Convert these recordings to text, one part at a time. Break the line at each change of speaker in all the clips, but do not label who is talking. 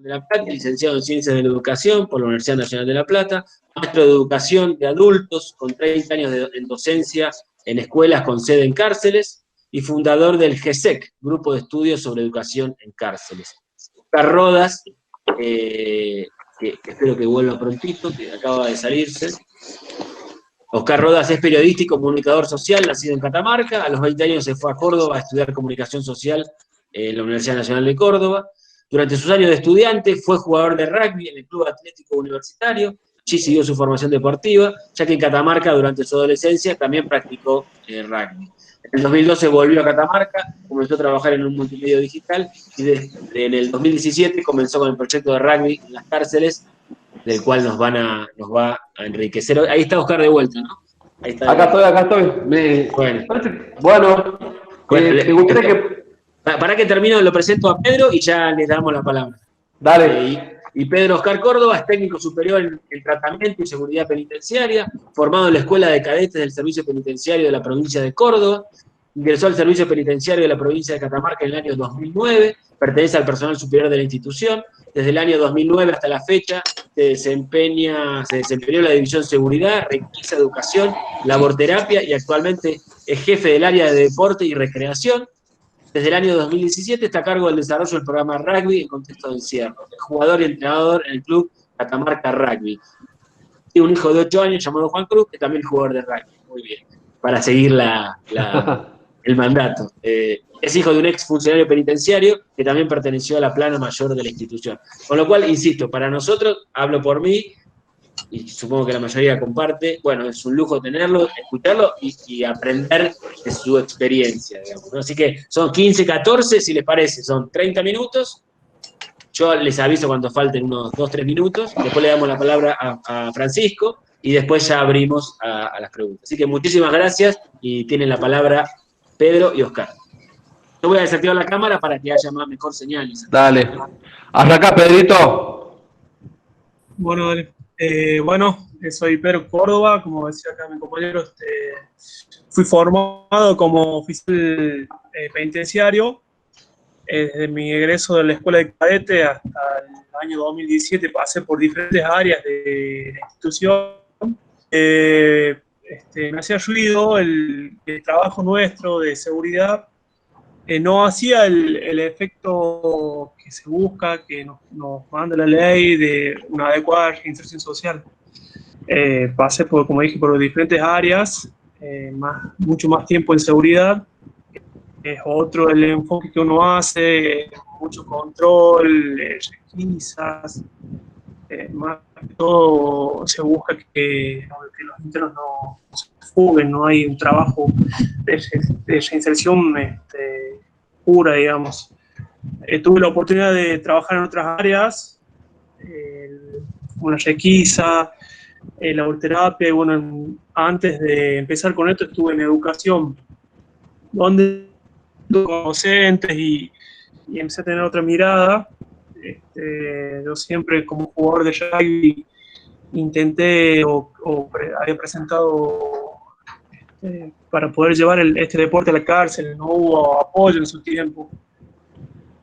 de La Plata, licenciado en Ciencias de la Educación por la Universidad Nacional de La Plata, maestro de Educación de Adultos con 30 años en docencia en escuelas con sede en cárceles y fundador del GESEC, Grupo de Estudios sobre Educación en Cárceles. Oscar Rodas, que espero que vuelva prontito, que acaba de salirse. Oscar Rodas es periodista y comunicador social, nacido en Catamarca. A los 20 años se fue a Córdoba a estudiar comunicación social en la Universidad Nacional de Córdoba. Durante sus años de estudiante fue jugador de rugby en el Club Atlético Universitario. Allí siguió su formación deportiva, ya que en Catamarca durante su adolescencia también practicó rugby. En el 2012 volvió a Catamarca, comenzó a trabajar en un multimedio digital y en el 2017 comenzó con el proyecto de rugby en las cárceles, del cual nos va a enriquecer. Ahí está Oscar de vuelta, ¿no? Ahí está
acá estoy. Bueno, me gustaría que...
Para que termino, lo presento a Pedro y ya le damos la palabra.
Dale.
Y Pedro Oscar Córdoba es técnico superior en tratamiento y seguridad penitenciaria, formado en la Escuela de Cadetes del Servicio Penitenciario de la provincia de Córdoba. Ingresó al Servicio Penitenciario de la provincia de Catamarca en el año 2009, pertenece al personal superior de la institución. Desde el año 2009 hasta la fecha se desempeñó en la División Seguridad, Requisa, Educación, Laborterapia y actualmente es jefe del área de Deporte y Recreación. Desde el año 2017 está a cargo del desarrollo del programa Rugby en contexto de encierro. Es jugador y entrenador en el club Catamarca Rugby. Tiene un hijo de 8 años llamado Juan Cruz, que también es jugador de rugby. Muy bien. Para seguir el mandato. Es hijo de un ex funcionario penitenciario que también perteneció a la plana mayor de la institución. Con lo cual, insisto, para nosotros, hablo por mí, y supongo que la mayoría comparte, bueno, es un lujo tenerlo, escucharlo y aprender de su experiencia, digamos, ¿no? Así que son 15, 14, si les parece, son 30 minutos. Yo les aviso cuando falten unos 2, 3 minutos, después le damos la palabra a Francisco y después ya abrimos a las preguntas. Así que muchísimas gracias y tienen la palabra Pedro y Oscar. Yo voy a desactivar la cámara para que haya mejor señal.
Dale. Arranca, Pedrito.
Bueno, dale. Soy Pedro Córdoba, como decía acá mi compañero, fui formado como oficial penitenciario. Desde mi egreso de la escuela de cadete hasta el año 2017 pasé por diferentes áreas de la institución. Me hacía ruido el trabajo nuestro de seguridad. No hacía el efecto que se busca, que nos manda la ley de una adecuada reinserción social. Pasé por, como dije, por diferentes áreas, mucho más tiempo en seguridad. Es otro el enfoque que uno hace, mucho control, requisas, más que todo se busca que los internos no se fuguen, no hay un trabajo de reinserción pura, digamos. Tuve la oportunidad de trabajar en otras áreas, como la requisa, laborterapia, y bueno, antes de empezar con esto estuve en educación, donde con docentes y empecé a tener otra mirada. Yo siempre como jugador de rugby intenté había presentado para poder llevar este deporte a la cárcel, no hubo apoyo en su tiempo.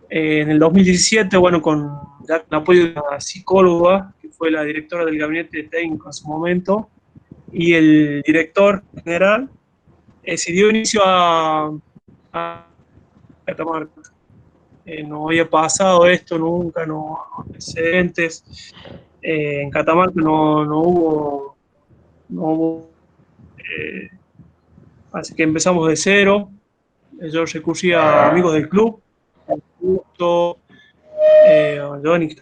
En el 2017, bueno, con el apoyo de una psicóloga, que fue la directora del gabinete técnico en su momento, y el director general, se dio inicio a Catamarca. No había pasado esto nunca, no antecedentes. En Catamarca no hubo así que empezamos de cero. Yo recurrí a amigos del club, Augusto, Johnny,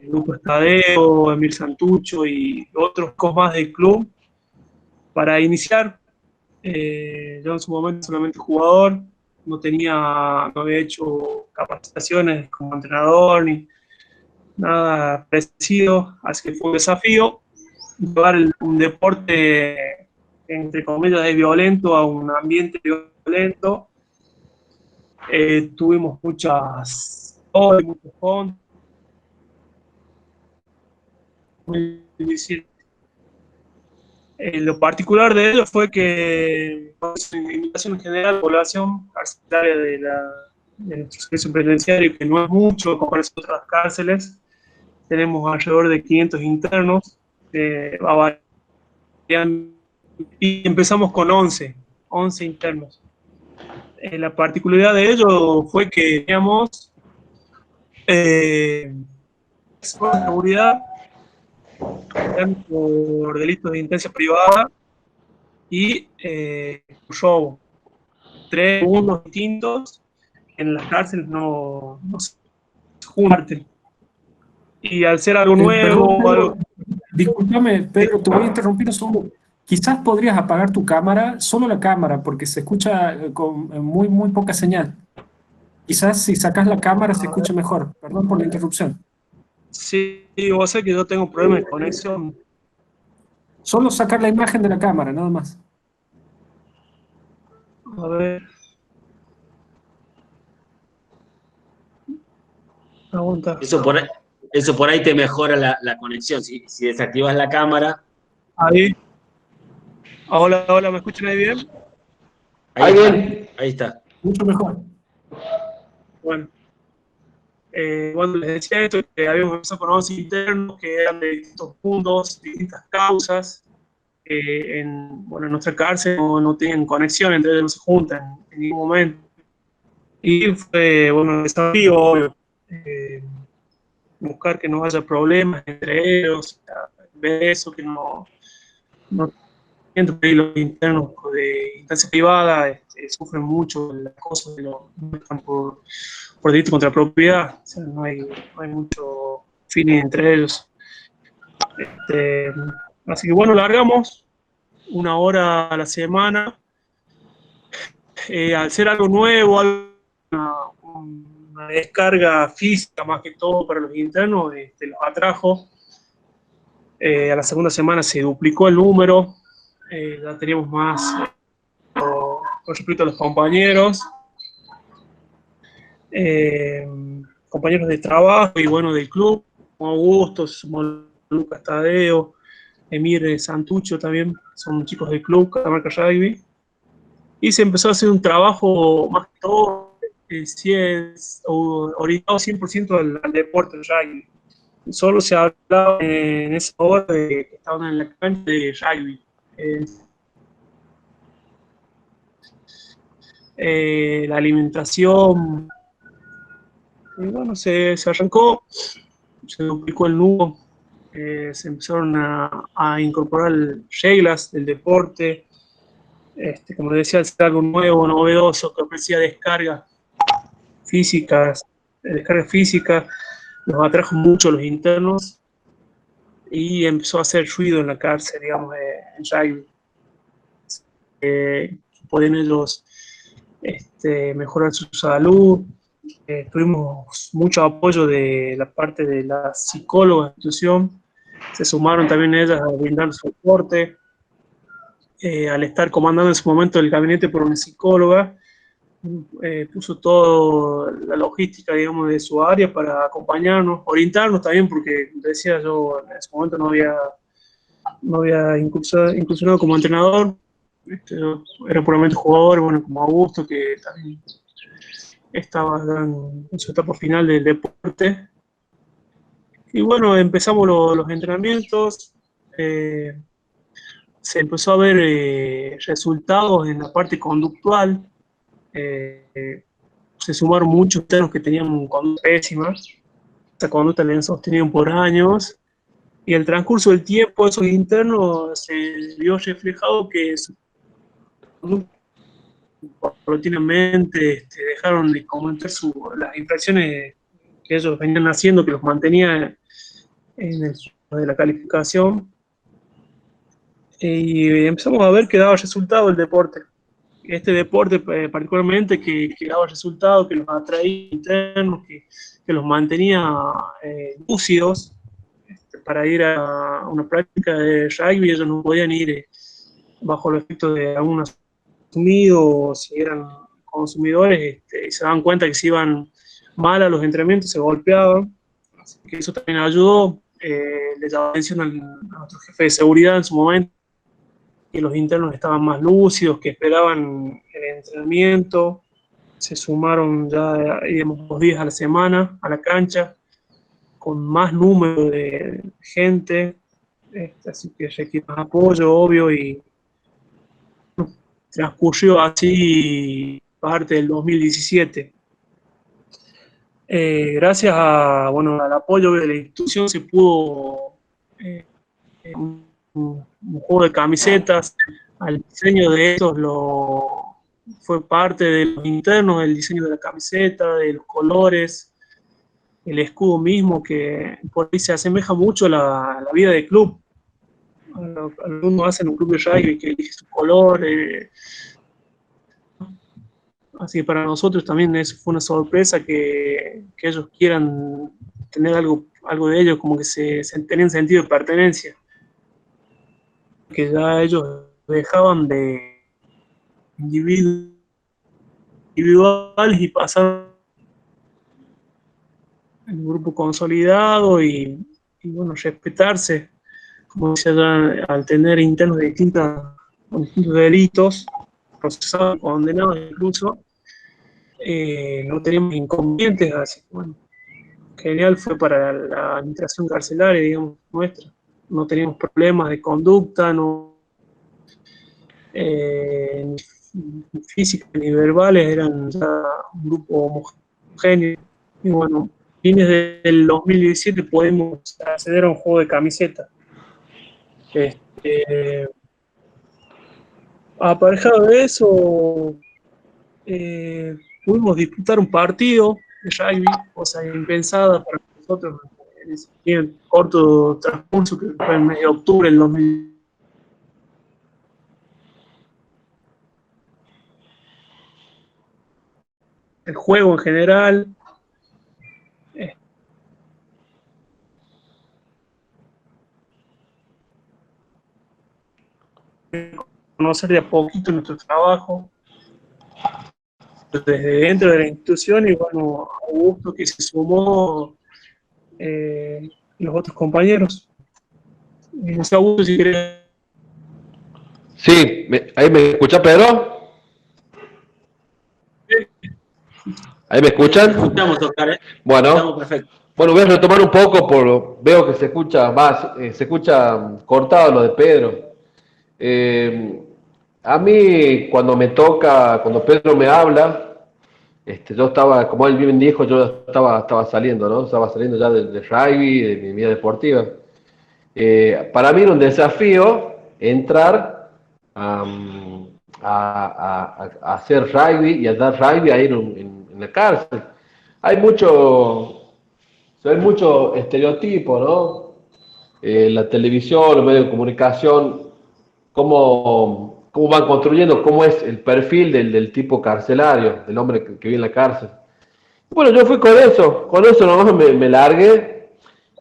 Lucas Tadeo, Emil Santucho y otros más del club para iniciar. Yo en su momento solamente jugador, no había hecho capacitaciones como entrenador ni nada parecido, así que fue un desafío llevar un deporte entre comillas de violento a un ambiente violento. Tuvimos muchos contras. Lo particular de ello fue que, en invitación general, la población carcelaria de nuestro servicio penitenciario, que no es mucho como las otras cárceles. Tenemos alrededor de 500 internos, va variando, y empezamos con 11 internos. La particularidad de ello fue que teníamos seguridad por delitos de intención privada y robo. 3 mundos distintos en las cárceles no se juntan. Y al ser algo nuevo...
Perdón, Pedro, discúlpame, Pedro, te voy a interrumpir un segundo. Quizás podrías apagar tu cámara, solo la cámara, porque se escucha con muy poca señal. Quizás si sacas la cámara se escuche mejor. Perdón por la interrupción.
Sí, vos sabés que yo tengo problemas de conexión.
Solo sacar la imagen de la cámara, nada más.
A ver. Aguanta.
Eso por ahí te mejora la conexión. Si desactivas la cámara.
Ahí. Hola, ¿me escuchan ahí bien?
Ahí está.
Mucho mejor.
Bueno. Cuando les decía esto, que habíamos empezado con 11 internos que eran de distintos puntos, distintas causas. En nuestra cárcel no tienen conexión, entre ellos no se juntan en ningún momento. Y fue, un desafío, obvio, buscar que no haya problemas entre ellos, ver eso, que no los internos de instancia privada sufren mucho el acoso, no están por delito contra la propiedad, o sea, no hay mucho feeling entre ellos. Así que bueno, largamos 1 hora a la semana. Al ser algo nuevo, una descarga física más que todo para los internos, los atrajo. A la segunda semana se duplicó el número, ya teníamos más con respecto a los compañeros. Compañeros de trabajo y bueno, del club, como Augusto, se sumó Lucas Tadeo, Emir Santucho también, son chicos del club Catamarca Rugby, y se empezó a hacer un trabajo más que todo orientado 100% al deporte, del rugby. Solo se hablaba en esa hora de que estaban en la cancha de rugby. La alimentación, y bueno, se arrancó, se duplicó el número, se empezaron a incorporar reglas del deporte, como decía, al ser algo nuevo, novedoso, que ofrecía descargas físicas, nos atrajo mucho a los internos y empezó a hacer ruido en la cárcel, digamos, en rugby. Podían ellos mejorar su salud. Tuvimos mucho apoyo de la parte de la psicóloga de la institución, se sumaron también ellas a brindar soporte. Al estar comandando en su momento el gabinete por una psicóloga, puso toda la logística, digamos, de su área para acompañarnos, orientarnos también, porque decía yo, en ese momento no había incursionado como entrenador, yo era puramente jugador, bueno, como Augusto, que también estaba en su etapa final del deporte. Y bueno, empezamos los entrenamientos, se empezó a ver resultados en la parte conductual, se sumaron muchos internos que tenían conductas pésimas, esa conducta la habían sostenido por años, y el transcurso del tiempo esos internos se vio reflejado que su conducta paulatinamente dejaron de comentar las infracciones que ellos venían haciendo, que los mantenía en el de la calificación, y empezamos a ver que daba resultado el deporte. Este deporte particularmente que daba resultado, que los atraía internos, que los mantenía lúcidos para ir a una práctica de rugby. Ellos no podían ir bajo los efectos de algún consumido, o si eran consumidores, y se daban cuenta que si iban mal a los entrenamientos se golpeaban. Así que eso también ayudó. Le llamó atención a nuestro jefe de seguridad en su momento, que los internos estaban más lúcidos, que esperaban el entrenamiento. se sumaron ya, íbamos 2 días a la semana a la cancha, con más número de gente, así que requiere más apoyo, obvio, y transcurrió así parte del 2017. Gracias a, bueno, al apoyo de la institución se pudo un juego de camisetas. Al diseño de estos fue parte de los internos, del diseño de la camiseta, de los colores, el escudo mismo, que por ahí se asemeja mucho a la vida de club. A lo que uno hace en un club de rugby, que elige su color. Así que para nosotros también fue una sorpresa que ellos quieran tener algo de ellos, como que se tenían sentido de pertenencia. Que ya ellos dejaban de individuales y pasaron en un grupo consolidado y bueno, respetarse, como decía ya, al tener internos de distintos delitos, procesados, condenados incluso, no teníamos inconvenientes, así que bueno, genial fue para la administración carcelaria, digamos, nuestra. No teníamos problemas de conducta, ni físicos ni verbales, eran ya un grupo homogéneo. Y bueno, a fines del 2017 podemos acceder a un juego de camiseta. Aparejado de eso, pudimos disputar un partido de rugby, cosa impensada para nosotros en ese corto transcurso que fue en mes de octubre del 2000. El juego en general. Conocer de a poquito nuestro trabajo desde dentro de la institución, y bueno, Augusto que se sumó, los otros compañeros. Augusto, si querés.
Sí, ¿ahí me escucha, Pedro? ¿Ahí me escuchan?
Escuchamos, Oscar,
Bueno,
estamos perfecto.
Bueno, voy a retomar un poco, veo que se escucha más, se escucha cortado lo de Pedro. A mí, cuando Pedro me habla, yo estaba, como él bien dijo, yo estaba saliendo, ¿no? Estaba saliendo ya del rugby, de mi vida deportiva. Para mí era un desafío entrar a hacer rugby y a dar rugby ahí en la cárcel. Hay mucho estereotipo, ¿no? La televisión, los medios de comunicación, cómo van construyendo, cómo es el perfil del tipo carcelario, del hombre que vive en la cárcel. Bueno, yo fui con eso nomás me largué,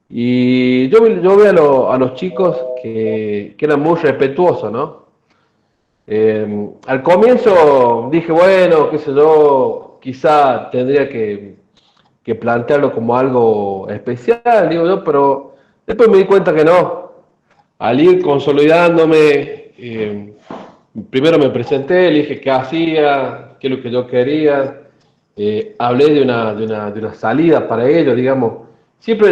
y yo veo a los chicos que eran muy respetuosos, ¿no? Al comienzo dije, bueno, qué sé yo, quizá tendría que plantearlo como algo especial, digo yo, pero después me di cuenta que no. Al ir consolidándome, primero me presenté, le dije qué hacía, qué es lo que yo quería, hablé de una salida para ellos, digamos. Siempre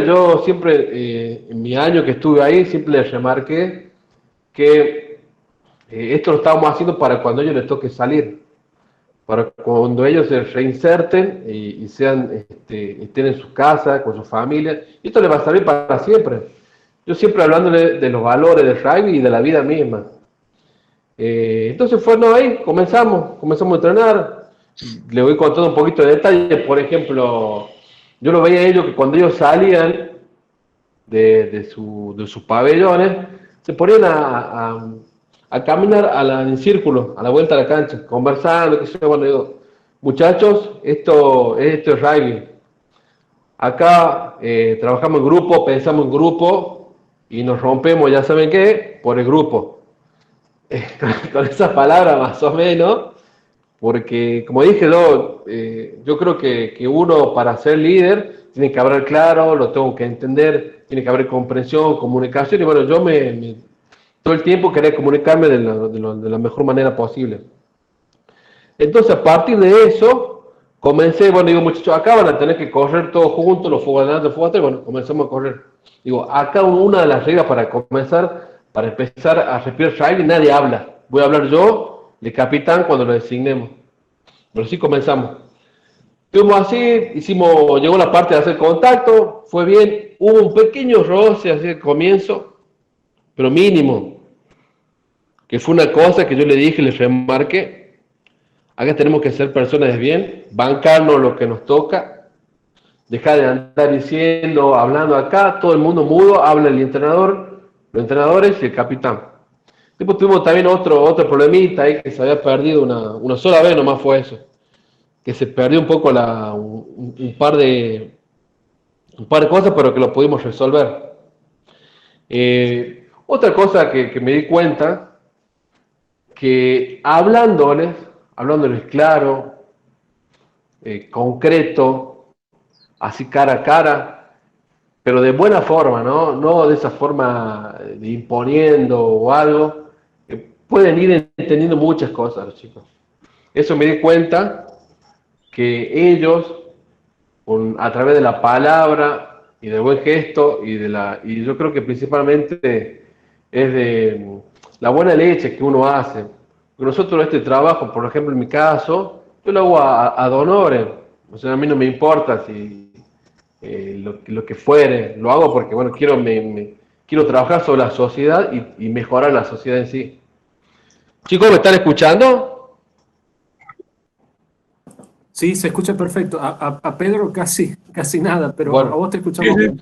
en mi año que estuve ahí, siempre les remarqué que esto lo estábamos haciendo para cuando a ellos les toque salir, para cuando ellos se reinserten y estén en su casa, con su familia. Y esto les va a servir para siempre. Yo siempre hablándole de los valores del rugby y de la vida misma. Entonces ahí comenzamos a entrenar. Le voy contando un poquito de detalles. Por ejemplo, yo lo veía a ellos que cuando ellos salían de sus pabellones, se ponían a caminar en círculo, a la vuelta de la cancha, conversando, qué sé yo. Bueno, digo, muchachos, esto es rugby. Acá trabajamos en grupo, pensamos en grupo y nos rompemos, ya saben qué, por el grupo. Con esas palabras más o menos, porque como dije yo creo que uno para ser líder tiene que hablar claro, lo tengo que entender, tiene que haber comprensión, comunicación, y bueno, yo todo el tiempo quería comunicarme de la mejor manera posible. Entonces, a partir de eso, comencé, bueno, digo, muchachos, acá van a tener que correr todos juntos, los foganeros de fogata, y bueno, comenzamos a correr. Digo, acá una de las reglas para empezar a respirar rugby, nadie habla. Voy a hablar yo, de capitán, cuando lo designemos. Pero sí comenzamos. Estuvimos así, llegó la parte de hacer contacto, fue bien, hubo un pequeño roce así al comienzo, pero mínimo, que fue una cosa que yo le dije, les remarqué, acá tenemos que ser personas de bien, bancarnos lo que nos toca, dejar de andar diciendo, hablando acá, todo el mundo mudo, habla el entrenador, los entrenadores y el capitán. Después tuvimos también otro problemita ahí que se había perdido una sola vez, nomás fue eso, que se perdió un poco un par de cosas, pero que lo pudimos resolver. Otra cosa que me di cuenta, que hablándoles claro, concreto, así cara a cara, pero de buena forma, no de esa forma de imponiendo o algo, pueden ir entendiendo muchas cosas los chicos. Eso me di cuenta que ellos, a través de la palabra y del buen gesto, y yo creo que principalmente es de la buena leche que uno hace. Nosotros este trabajo, por ejemplo en mi caso, yo lo hago ad honorem, o sea, a mí no me importa si lo que fuere, lo hago porque bueno, quiero trabajar sobre la sociedad y mejorar la sociedad en sí. Chicos, ¿me están escuchando?
Sí, se escucha perfecto. A Pedro casi nada, pero
bueno,
a vos te escuchamos bien.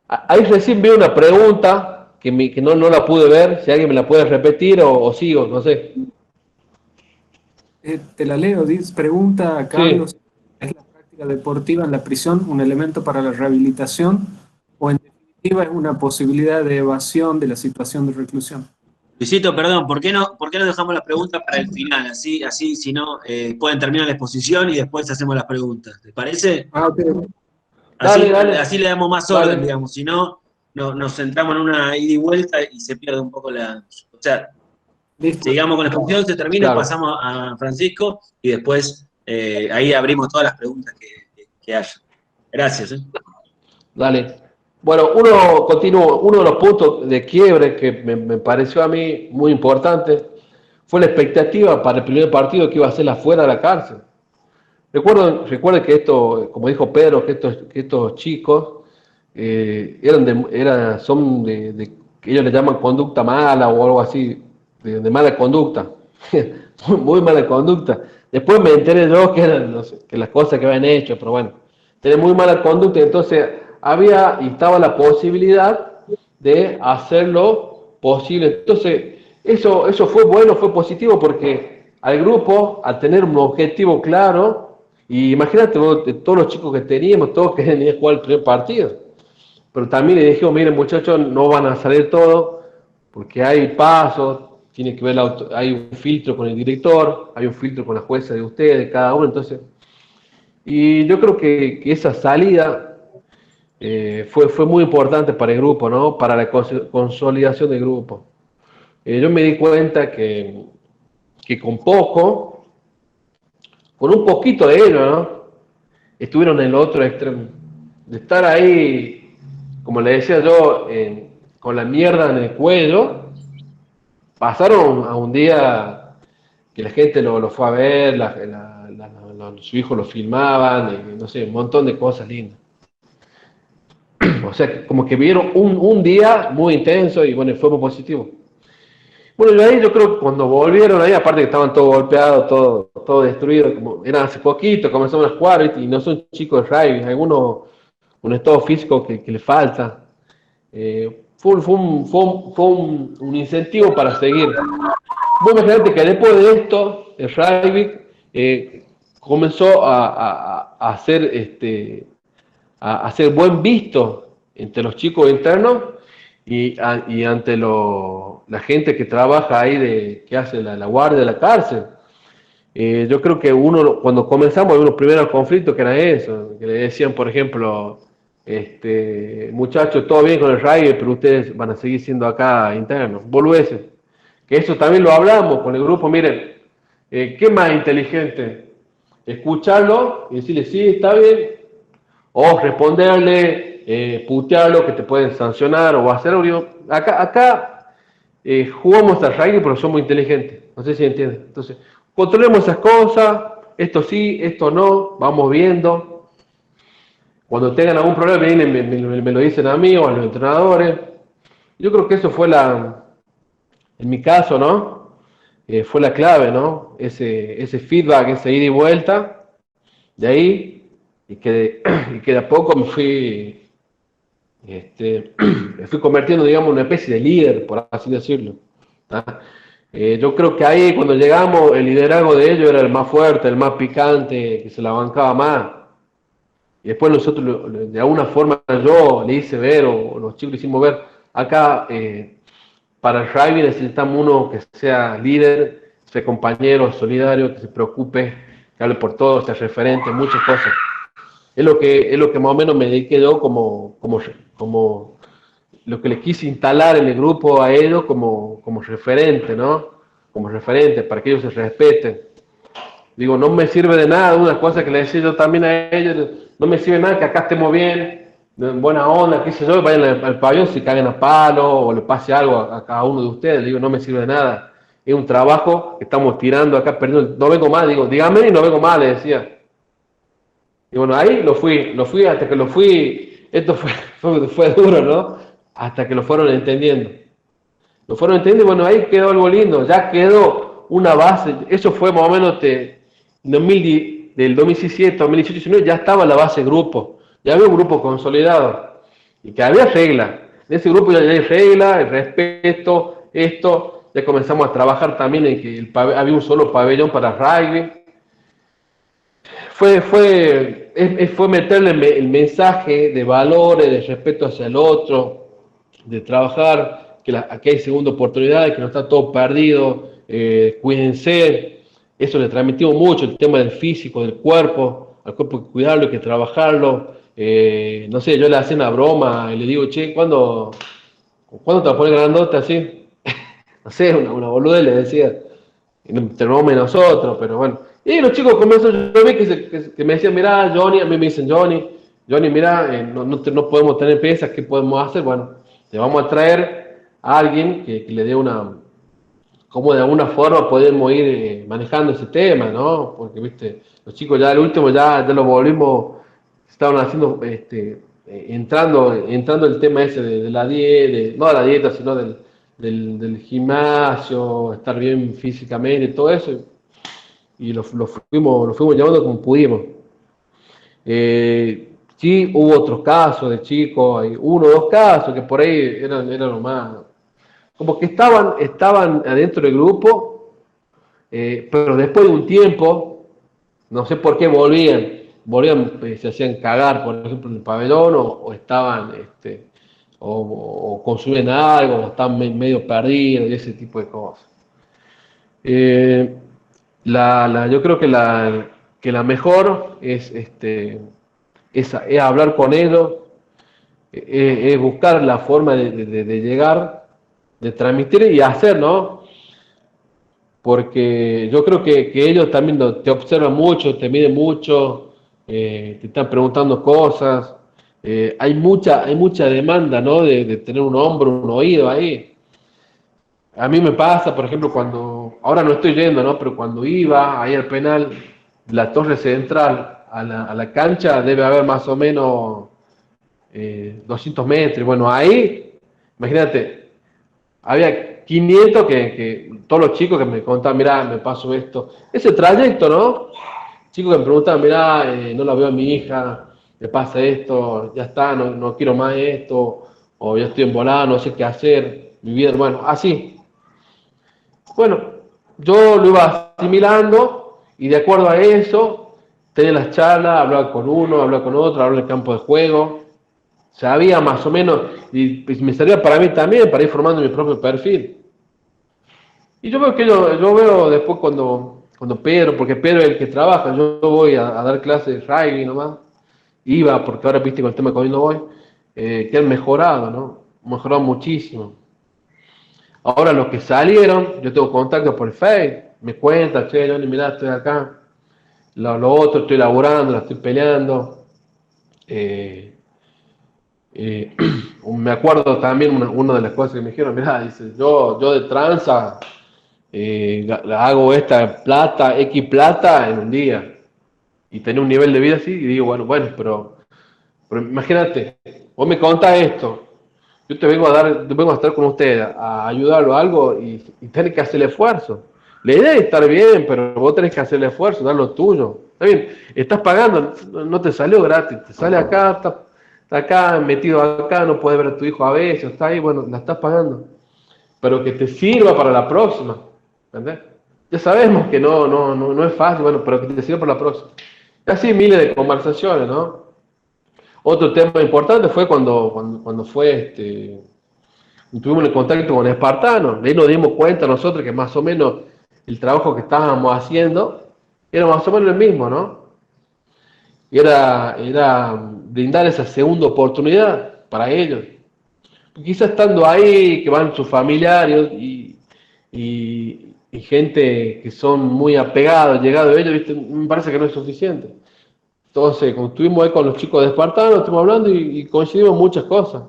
Ahí recién veo una pregunta que no la pude ver, si alguien me la puede repetir o sigo, no sé.
Te la leo, pregunta a Carlos, ¿es la práctica deportiva en la prisión un elemento para la rehabilitación o en definitiva es una posibilidad de evasión de la situación de reclusión?
Luisito, perdón, ¿por qué no dejamos las preguntas para el final? Así si no, pueden terminar la exposición y después hacemos las preguntas. ¿Les parece?
Okay.
Dale.
Así le damos más orden, digamos. Si no, nos centramos en una ida y vuelta y se pierde un poco la... O sea, listo. Sigamos con la exposición, se termina, claro. Pasamos a Francisco y después ahí abrimos todas las preguntas que haya. Gracias.
Dale. Bueno, uno de los puntos de quiebre que me pareció a mí muy importante fue la expectativa para el primer partido que iba a ser afuera de la cárcel. Recuerden que esto, como dijo Pedro, que estos chicos son de que ellos le llaman conducta mala o algo así, de mala conducta, muy mala conducta. Después me enteré yo que eran, no sé, que las cosas que habían hecho, pero bueno, tienen muy mala conducta, entonces estaba la posibilidad de hacerlo posible. Entonces, eso fue bueno, fue positivo, porque al grupo, al tener un objetivo claro, y imagínate todos los chicos que teníamos, todos querían jugar el primer partido. Pero también le dijimos, miren muchachos, no van a salir todos, porque hay pasos, tiene que ver hay un filtro con el director, hay un filtro con la jueza de ustedes, cada uno, entonces. Y yo creo que esa salida fue muy importante para el grupo, ¿no? Para la consolidación del grupo. Yo me di cuenta que con un poquito de ellos, ¿no? Estuvieron en el otro extremo. De estar ahí, como le decía yo, con la mierda en el cuello, pasaron a un día que la gente lo fue a ver, sus hijos lo filmaban, no sé, un montón de cosas lindas. O sea, como que vieron un día muy intenso y bueno, fue muy positivo. Bueno, yo creo que cuando volvieron ahí, aparte que estaban todos golpeados, todo destruido, como eran hace poquito, comenzaron a jugar, y no son chicos de rugby, algunos un estado físico que le falta. Fue un incentivo para seguir. Vos imaginate que después de esto, el rugby comenzó a hacer buen visto entre los chicos internos y ante la gente que trabaja ahí, que hace la guardia de la cárcel. Yo creo que cuando comenzamos, los primeros conflictos que era eso, que le decían, por ejemplo, muchachos, todo bien con el rugby, pero ustedes van a seguir siendo acá internos, boludeces. Que eso también lo hablamos con el grupo. Miren, ¿qué más inteligente? escucharlo y decirle, sí, está bien, o responderle, putearlo, que te pueden sancionar o hacer algo. Acá jugamos al rugby, pero somos inteligentes, no sé si entienden. Entonces, controlemos esas cosas, esto sí, esto no, vamos viendo. Cuando tengan algún problema, vienen, me lo dicen a mí o a los entrenadores. Yo creo que eso fue en mi caso, ¿no? Fue la clave, ¿no? Ese feedback, ese ida y vuelta, de ahí, y que de a poco me fui convirtiendo, digamos, en una especie de líder, por así decirlo. ¿Tá? Yo creo que ahí, cuando llegamos, el liderazgo de ellos era el más fuerte, el más picante, que se la bancaba más. Y después nosotros, de alguna forma, yo le hice ver, o los chicos le hicimos ver, acá, para el rugby necesitamos uno que sea líder, sea compañero, solidario, que se preocupe, que hable por todo, sea referente, muchas cosas. Es lo que más o menos me dediqué yo como lo que le quise instalar en el grupo a ellos como referente, ¿no? Como referente, para que ellos se respeten. Digo, no me sirve de nada, una cosa que le decía yo también a ellos, no me sirve nada que acá estemos bien, en buena onda, qué sé yo, vayan al pabellón, si caguen a palo o le pase algo a cada uno de ustedes. Digo, no me sirve de nada. Es un trabajo que estamos tirando acá, perdiendo. No vengo más, digo, dígame y no vengo más, le decía. Y bueno, ahí lo fui hasta que lo fui, esto fue duro, ¿no? Hasta que lo fueron entendiendo. Lo fueron entendiendo y bueno, ahí quedó algo lindo, ya quedó una base, eso fue más o menos del 2017, 2018, 2019, ya estaba la base grupo, ya había un grupo consolidado y que había reglas. En ese grupo ya hay reglas, el respeto, esto, ya comenzamos a trabajar también en que había un solo pabellón para rugby. Fue meterle el mensaje de valores, de respeto hacia el otro, de trabajar, aquí hay segunda oportunidad, que no está todo perdido, cuídense. Eso le transmitimos mucho, el tema del físico, del cuerpo, al cuerpo hay que cuidarlo, hay que trabajarlo. No sé, yo le hacía una broma y le digo, che, ¿cuándo te vas a poner grandote así? No sé, una boluda le decía. Y nos terminamos nosotros, pero bueno. Y los chicos comenzaron, yo vi que me decían, mirá, Johnny, a mí me dicen Johnny, mirá, no podemos tener pesas, ¿qué podemos hacer? Bueno, te vamos a traer a alguien que le dé cómo de alguna forma podemos ir manejando ese tema, ¿no? Porque, viste, los chicos ya al último ya lo volvimos, estaban haciendo, entrando el tema ese de la dieta, no de la dieta, sino del gimnasio, estar bien físicamente, todo eso, y lo fuimos llevando como pudimos. Sí, hubo otros casos de chicos, hay uno o dos casos que por ahí eran lo más, como que estaban adentro del grupo, pero después de un tiempo, no sé por qué volvían, se hacían cagar, por ejemplo, en el pabellón, o estaban, o consumían algo, o estaban medio perdidos, y ese tipo de cosas. Yo creo que la mejor es hablar con ellos, es buscar la forma de llegar, de transmitir y hacer, ¿no? Porque yo creo que ellos también te observan mucho, te miden mucho, te están preguntando cosas. Hay mucha demanda, ¿no? De tener un hombro, un oído ahí. A mí me pasa, por ejemplo, ahora no estoy yendo, ¿no? Pero cuando iba ahí al penal, la torre central a la cancha debe haber más o menos 200 metros. Bueno, ahí, imagínate, había 500 que todos los chicos que me contaban, mirá, me pasó esto. Ese trayecto, ¿no? Chicos que me preguntaban, mirá, no la veo a mi hija, me pasa esto, ya está, no quiero más esto, o ya estoy embolado, no sé qué hacer, mi vida, bueno, así. Bueno, yo lo iba asimilando y de acuerdo a eso, tenía las charlas, hablaba con uno, hablaba con otro, hablaba en el campo de juego. Sabía más o menos, y me servía para mí también, para ir formando mi propio perfil. Y yo veo yo veo después cuando Pedro, porque Pedro es el que trabaja, yo voy a dar clases de rugby nomás, iba, porque ahora viste con el tema de COVID no voy, que han mejorado, ¿no? Mejorado muchísimo. Ahora los que salieron, yo tengo contacto por el Face, me cuentan, che, Johnny, mirá, estoy acá. lo otro, estoy laburando, la estoy peleando. Me acuerdo también una de las cosas que me dijeron, mirá, dice, yo de tranza hago esta plata, X plata en un día, y tener un nivel de vida así, y digo, bueno, pero imagínate, vos me contás esto, yo te vengo a estar con ustedes, a ayudarlo a algo, y tenés que hacer el esfuerzo. La idea es estar bien, pero vos tenés que hacer el esfuerzo, dar lo tuyo. Está bien, estás pagando, no te salió gratis, te sale acá, está acá, metido acá, no puedes ver a tu hijo a veces, está ahí, bueno, la estás pagando. Pero que te sirva para la próxima, ¿entendés? Ya sabemos que no es fácil, bueno, pero que te sirva para la próxima. Y así miles de conversaciones, ¿no? Otro tema importante fue cuando tuvimos el contacto con Espartano. Ahí nos dimos cuenta nosotros que más o menos el trabajo que estábamos haciendo era más o menos el mismo, ¿no? Era brindar esa segunda oportunidad para ellos. Quizás estando ahí, que van sus familiares y gente que son muy apegados, llegados a ellos, ¿viste? Me parece que no es suficiente. Entonces, como estuvimos ahí con los chicos de Espartano, estuvimos hablando y coincidimos en muchas cosas.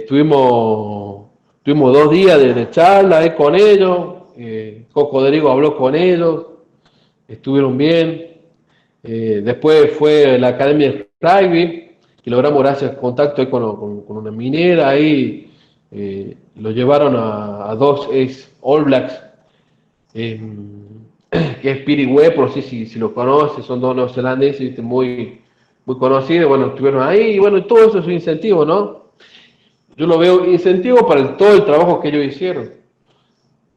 Tuvimos 2 días de charla con ellos, Cocodrigo habló con ellos, estuvieron bien. Después fue la Academia de Rugby, que logramos gracias al contacto ahí con una minera, ahí lo llevaron a 2 ex All Blacks, que es Piri Webb, no sé si lo conoces, son 2 neozelandeses, ¿viste? Muy conocidos, bueno, estuvieron ahí, y bueno, todo eso es un incentivo, ¿no? Yo lo veo incentivo para todo el trabajo que ellos hicieron.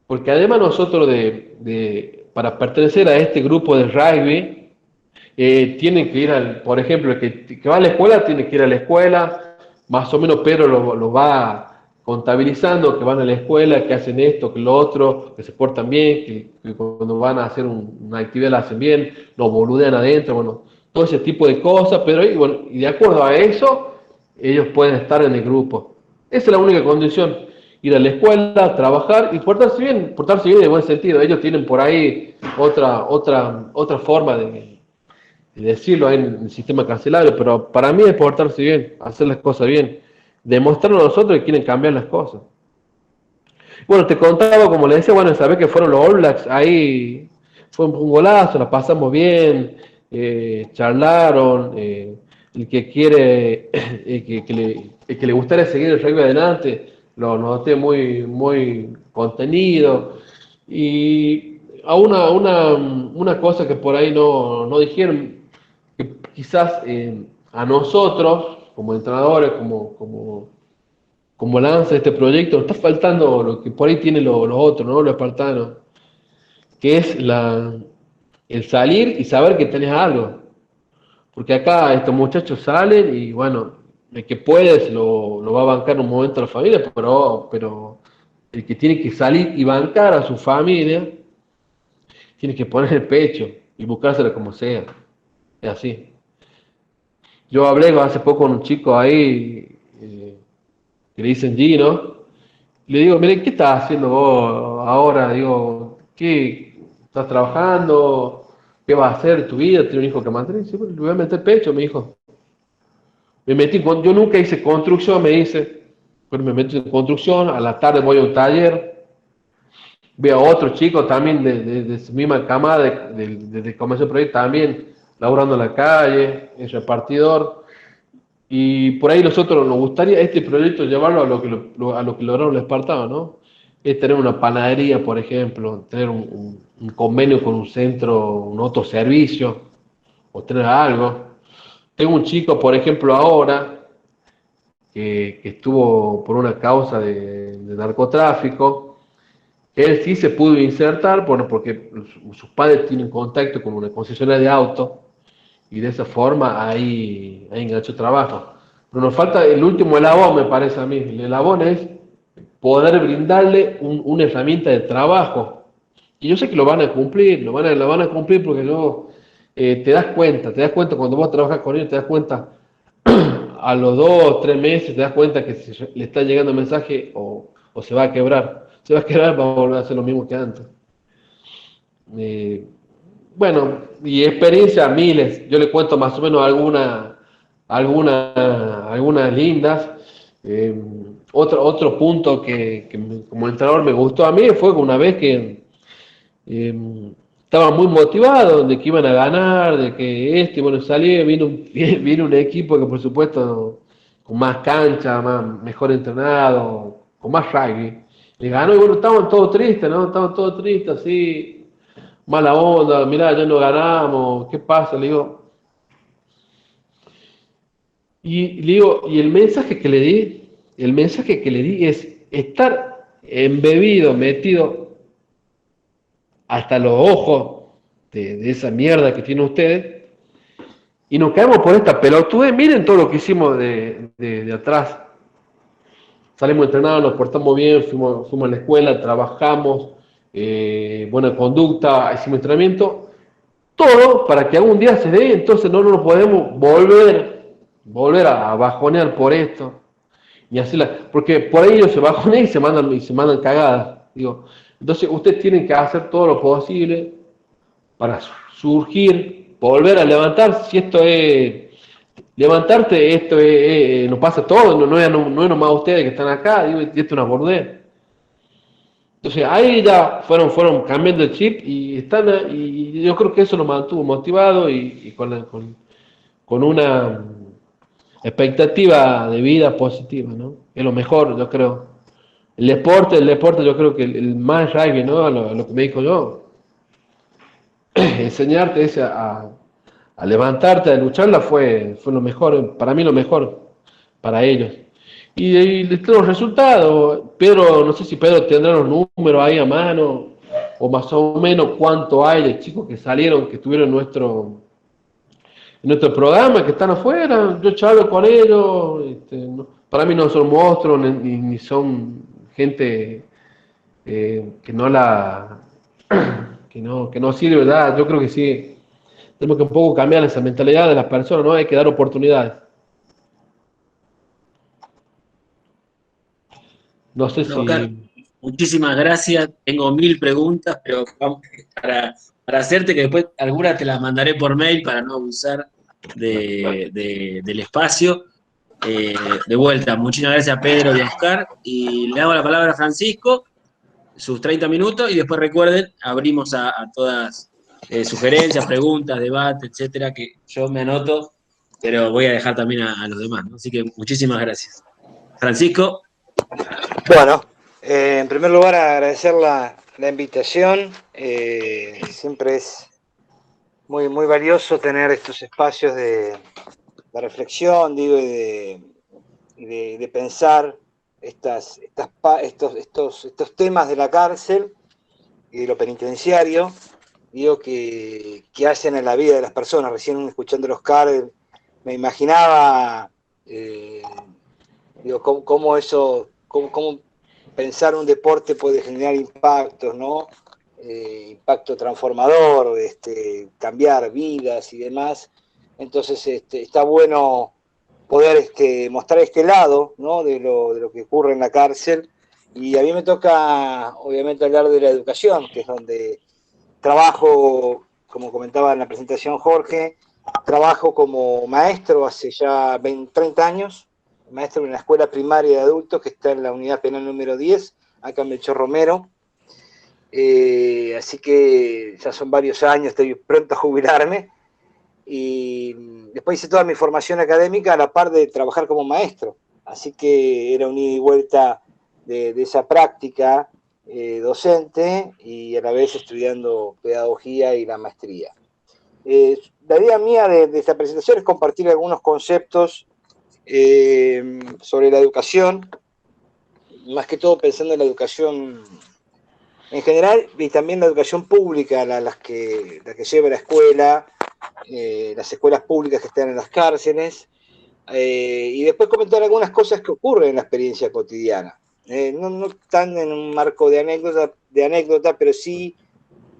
Porque además nosotros para pertenecer a este grupo de rugby, tienen que ir por ejemplo, el que va a la escuela tiene que ir a la escuela, más o menos Pedro lo va contabilizando, que van a la escuela, que hacen esto, que lo otro, que se portan bien, que cuando van a hacer una actividad la hacen bien, no boludean adentro, bueno, todo ese tipo de cosas, pero y de acuerdo a eso, ellos pueden estar en el grupo. Esa es la única condición, ir a la escuela, trabajar y portarse bien en el buen sentido. Ellos tienen por ahí otra forma de decirlo ahí en el sistema carcelario, pero para mí es portarse bien, hacer las cosas bien, demostrarnos a nosotros que quieren cambiar las cosas. Bueno, te contaba, como le decía, bueno, sabés que fueron los All Blacks, ahí fue un golazo, la pasamos bien, charlaron, el que quiere, el que le gustaría seguir el rugby adelante, lo noté muy contenido. Y a una cosa que por ahí no dijeron, que quizás a nosotros, como entrenadores, como lanza este proyecto, nos está faltando lo que por ahí tiene los otros, ¿no? Los espartanos, que es el salir y saber que tenés algo. Porque acá estos muchachos salen y bueno, el que puede lo va a bancar en un momento a la familia, pero el que tiene que salir y bancar a su familia, tiene que poner el pecho y buscársela como sea. Es así. Yo hablé hace poco con un chico ahí, que le dicen Gino, y le digo, mire, ¿qué estás haciendo vos ahora? Digo, ¿qué estás trabajando? ¿Qué vas a hacer tu vida? ¿Tienes un hijo que mantener? Sí, bueno, le voy a meter pecho, mi hijo. Yo nunca hice construcción, me dice, pero me metí en construcción, a la tarde voy a un taller, veo a otro chico también de su misma camada, de comercio proyecto también, laburando en la calle, es repartidor. Y por ahí nosotros nos gustaría este proyecto llevarlo a lo que lograron los espartanos, ¿no? Es tener una panadería, por ejemplo, tener un convenio con un centro, un autoservicio, o tener algo. Tengo un chico, por ejemplo, ahora, que estuvo por una causa de narcotráfico. Él sí se pudo insertar, bueno, porque sus padres tienen contacto con una concesionaria de auto y de esa forma ahí enganchó trabajo. Pero nos falta el último eslabón, me parece a mí. El eslabón es poder brindarle una herramienta de trabajo. Y yo sé que lo van a cumplir, lo van a cumplir porque luego te das cuenta cuando vos trabajas con ellos, te das cuenta a los 2 o 3 meses, te das cuenta que si le está llegando el mensaje o se va a quebrar. Se va a quebrar, va a volver a hacer lo mismo que antes. bueno, y experiencia miles. Yo le cuento más o menos algunas lindas. Eh, otro punto como entrenador me gustó a mí fue una vez que estaba muy motivado de que iban a ganar, de que bueno, salí, vino un equipo que por supuesto con más cancha, mejor entrenado, con más rugby. Le ganó y bueno, estaban todos tristes, ¿no? Estaban todos tristes, así, mala onda, mirá, ya no ganamos, ¿qué pasa? Le digo, y el mensaje que le di es estar embebido, metido hasta los ojos de esa mierda que tienen ustedes, y nos quedamos por esta pelotudez. Miren todo lo que hicimos de atrás. Salimos entrenados, nos portamos bien, fuimos a la escuela, trabajamos, buena conducta, hicimos entrenamiento, todo para que algún día se dé. Entonces no nos podemos volver a bajonear por esto. Y así porque por ahí ellos se bajonean y se mandan cagadas. Digo, entonces ustedes tienen que hacer todo lo posible para surgir, volver a levantar. Si esto es levantarte, nos pasa a todos, no es nomás ustedes que están acá, digo, y esto es una bordea. Entonces ahí ya fueron cambiando el chip y yo creo que eso nos mantuvo motivados y con una expectativa de vida positiva, ¿no? Es lo mejor, yo creo. El deporte yo creo que el más rugby, ¿no? Lo que me dijo yo, enseñarte a levantarte, a lucharla fue lo mejor, para mí lo mejor, para ellos. Y los resultados, Pedro, no sé si Pedro tendrá los números ahí a mano, o más o menos cuánto hay de chicos que salieron, que estuvieron en nuestro programa, que están afuera. Yo charlo con ellos, para mí no son monstruos, ni son gente que no la que no sirve, ¿verdad? Yo creo que sí. Tenemos que un poco cambiar esa mentalidad de las personas, ¿no? Hay que dar oportunidades. No sé
No, Oscar,
si...
muchísimas gracias. Tengo 1000 preguntas, pero para hacerte que después algunas te las mandaré por mail para no abusar del espacio. De vuelta, muchísimas gracias a Pedro y a Oscar. Y le damos la palabra a Francisco, sus 30 minutos, y después recuerden, abrimos a todas sugerencias, preguntas, debate, etcétera, que yo me anoto, pero voy a dejar también a los demás, ¿no? Así que muchísimas gracias. Francisco.
Bueno, en primer lugar agradecer la invitación. Siempre es muy valioso tener estos espacios de reflexión, digo, y de pensar estos temas de la cárcel y de lo penitenciario, digo, que hacen en la vida de las personas. Recién escuchando a Oscar, me imaginaba, digo, cómo pensar un deporte puede generar impactos, ¿no? Impacto transformador, cambiar vidas y demás. Entonces está bueno poder mostrar este lado, ¿no? de lo que ocurre en la cárcel. Y a mí me toca, obviamente, hablar de la educación, que es donde trabajo, como comentaba en la presentación Jorge, trabajo como maestro hace ya 30 años, maestro en una escuela primaria de adultos que está en la unidad penal número 10, acá en Melchor Romero. Así que ya son varios años, estoy pronto a jubilarme. Y después hice toda mi formación académica a la par de trabajar como maestro. Así que era un ida y vuelta de esa práctica docente y a la vez estudiando pedagogía y la maestría. La idea mía de esta presentación es compartir algunos conceptos sobre la educación, más que todo pensando en la educación en general y también la educación pública, la que lleva la escuela, las escuelas públicas que están en las cárceles, y después comentar algunas cosas que ocurren en la experiencia cotidiana. No están en un marco de anécdota, pero sí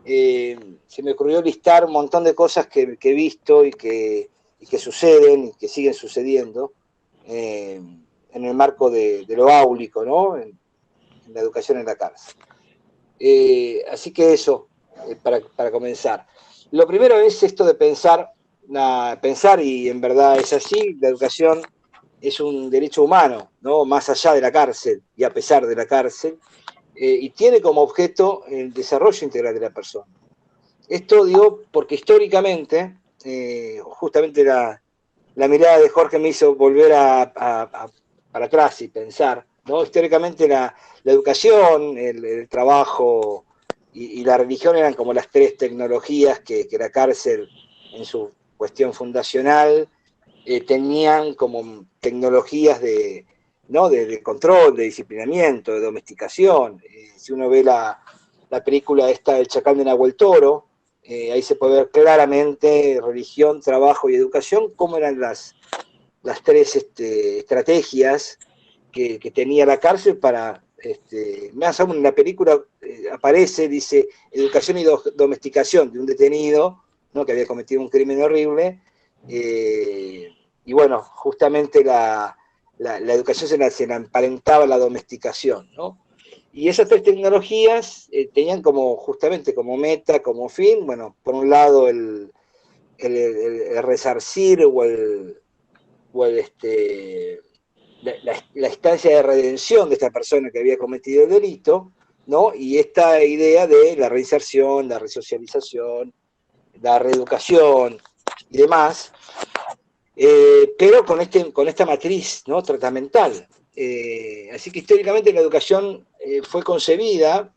se me ocurrió listar un montón de cosas que he visto y que suceden y que siguen sucediendo en el marco de lo áulico, ¿no? En la educación en la cárcel. Así que eso, para comenzar. Lo primero es esto de pensar y en verdad es así, la educación es un derecho humano, ¿no? Más allá de la cárcel y a pesar de la cárcel, y tiene como objeto el desarrollo integral de la persona. Esto digo porque históricamente, justamente la mirada de Jorge me hizo volver para atrás y pensar, ¿no? Históricamente la educación, el trabajo y la religión eran como las tres tecnologías que la cárcel en su cuestión fundacional tenían como tecnologías ¿no? de control, de disciplinamiento, de domesticación. Si uno ve la película esta del Chacal de Nahuel Toro, ahí se puede ver claramente religión, trabajo y educación, cómo eran las tres estrategias que tenía la cárcel para, más aún en la película aparece, dice, educación y domesticación de un detenido, ¿no? Que había cometido un crimen horrible, y bueno, justamente la educación se la emparentaba a la domesticación, ¿no? Y esas tres tecnologías tenían como, justamente como meta, como fin, bueno, por un lado el resarcir o la instancia de redención de esta persona que había cometido el delito, ¿no? Y esta idea de la reinserción, la resocialización, la reeducación y demás, pero con esta matriz, ¿no? Tratamental. Así que históricamente la educación fue concebida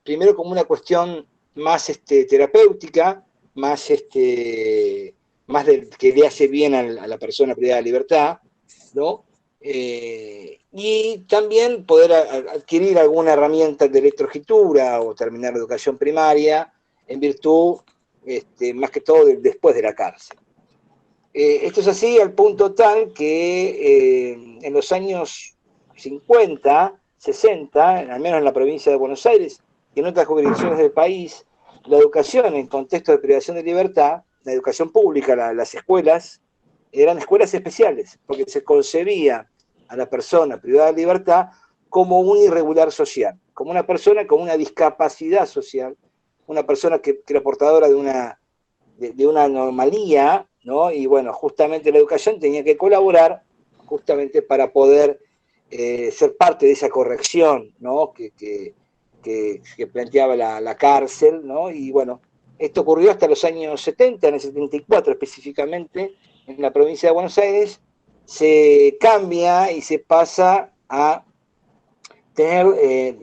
primero como una cuestión más terapéutica, más, que le hace bien a la persona privada de libertad, ¿no? Y también poder adquirir alguna herramienta de electroescritura o terminar la educación primaria en virtud, más que todo, después de la cárcel. Esto es así al punto tal que en los años 50, 60, al menos en la provincia de Buenos Aires y en otras jurisdicciones del país, la educación en contexto de privación de libertad, la educación pública, las escuelas, eran escuelas especiales, porque se concebía a la persona privada de libertad como un irregular social, como una persona con una discapacidad social, una persona que era portadora de una anomalía, ¿no? Y bueno, justamente la educación tenía que colaborar justamente para poder ser parte de esa corrección, ¿no? que planteaba la cárcel, ¿no? Y bueno, esto ocurrió hasta los años 70, en el 74 específicamente, en la provincia de Buenos Aires, se cambia y se pasa a tener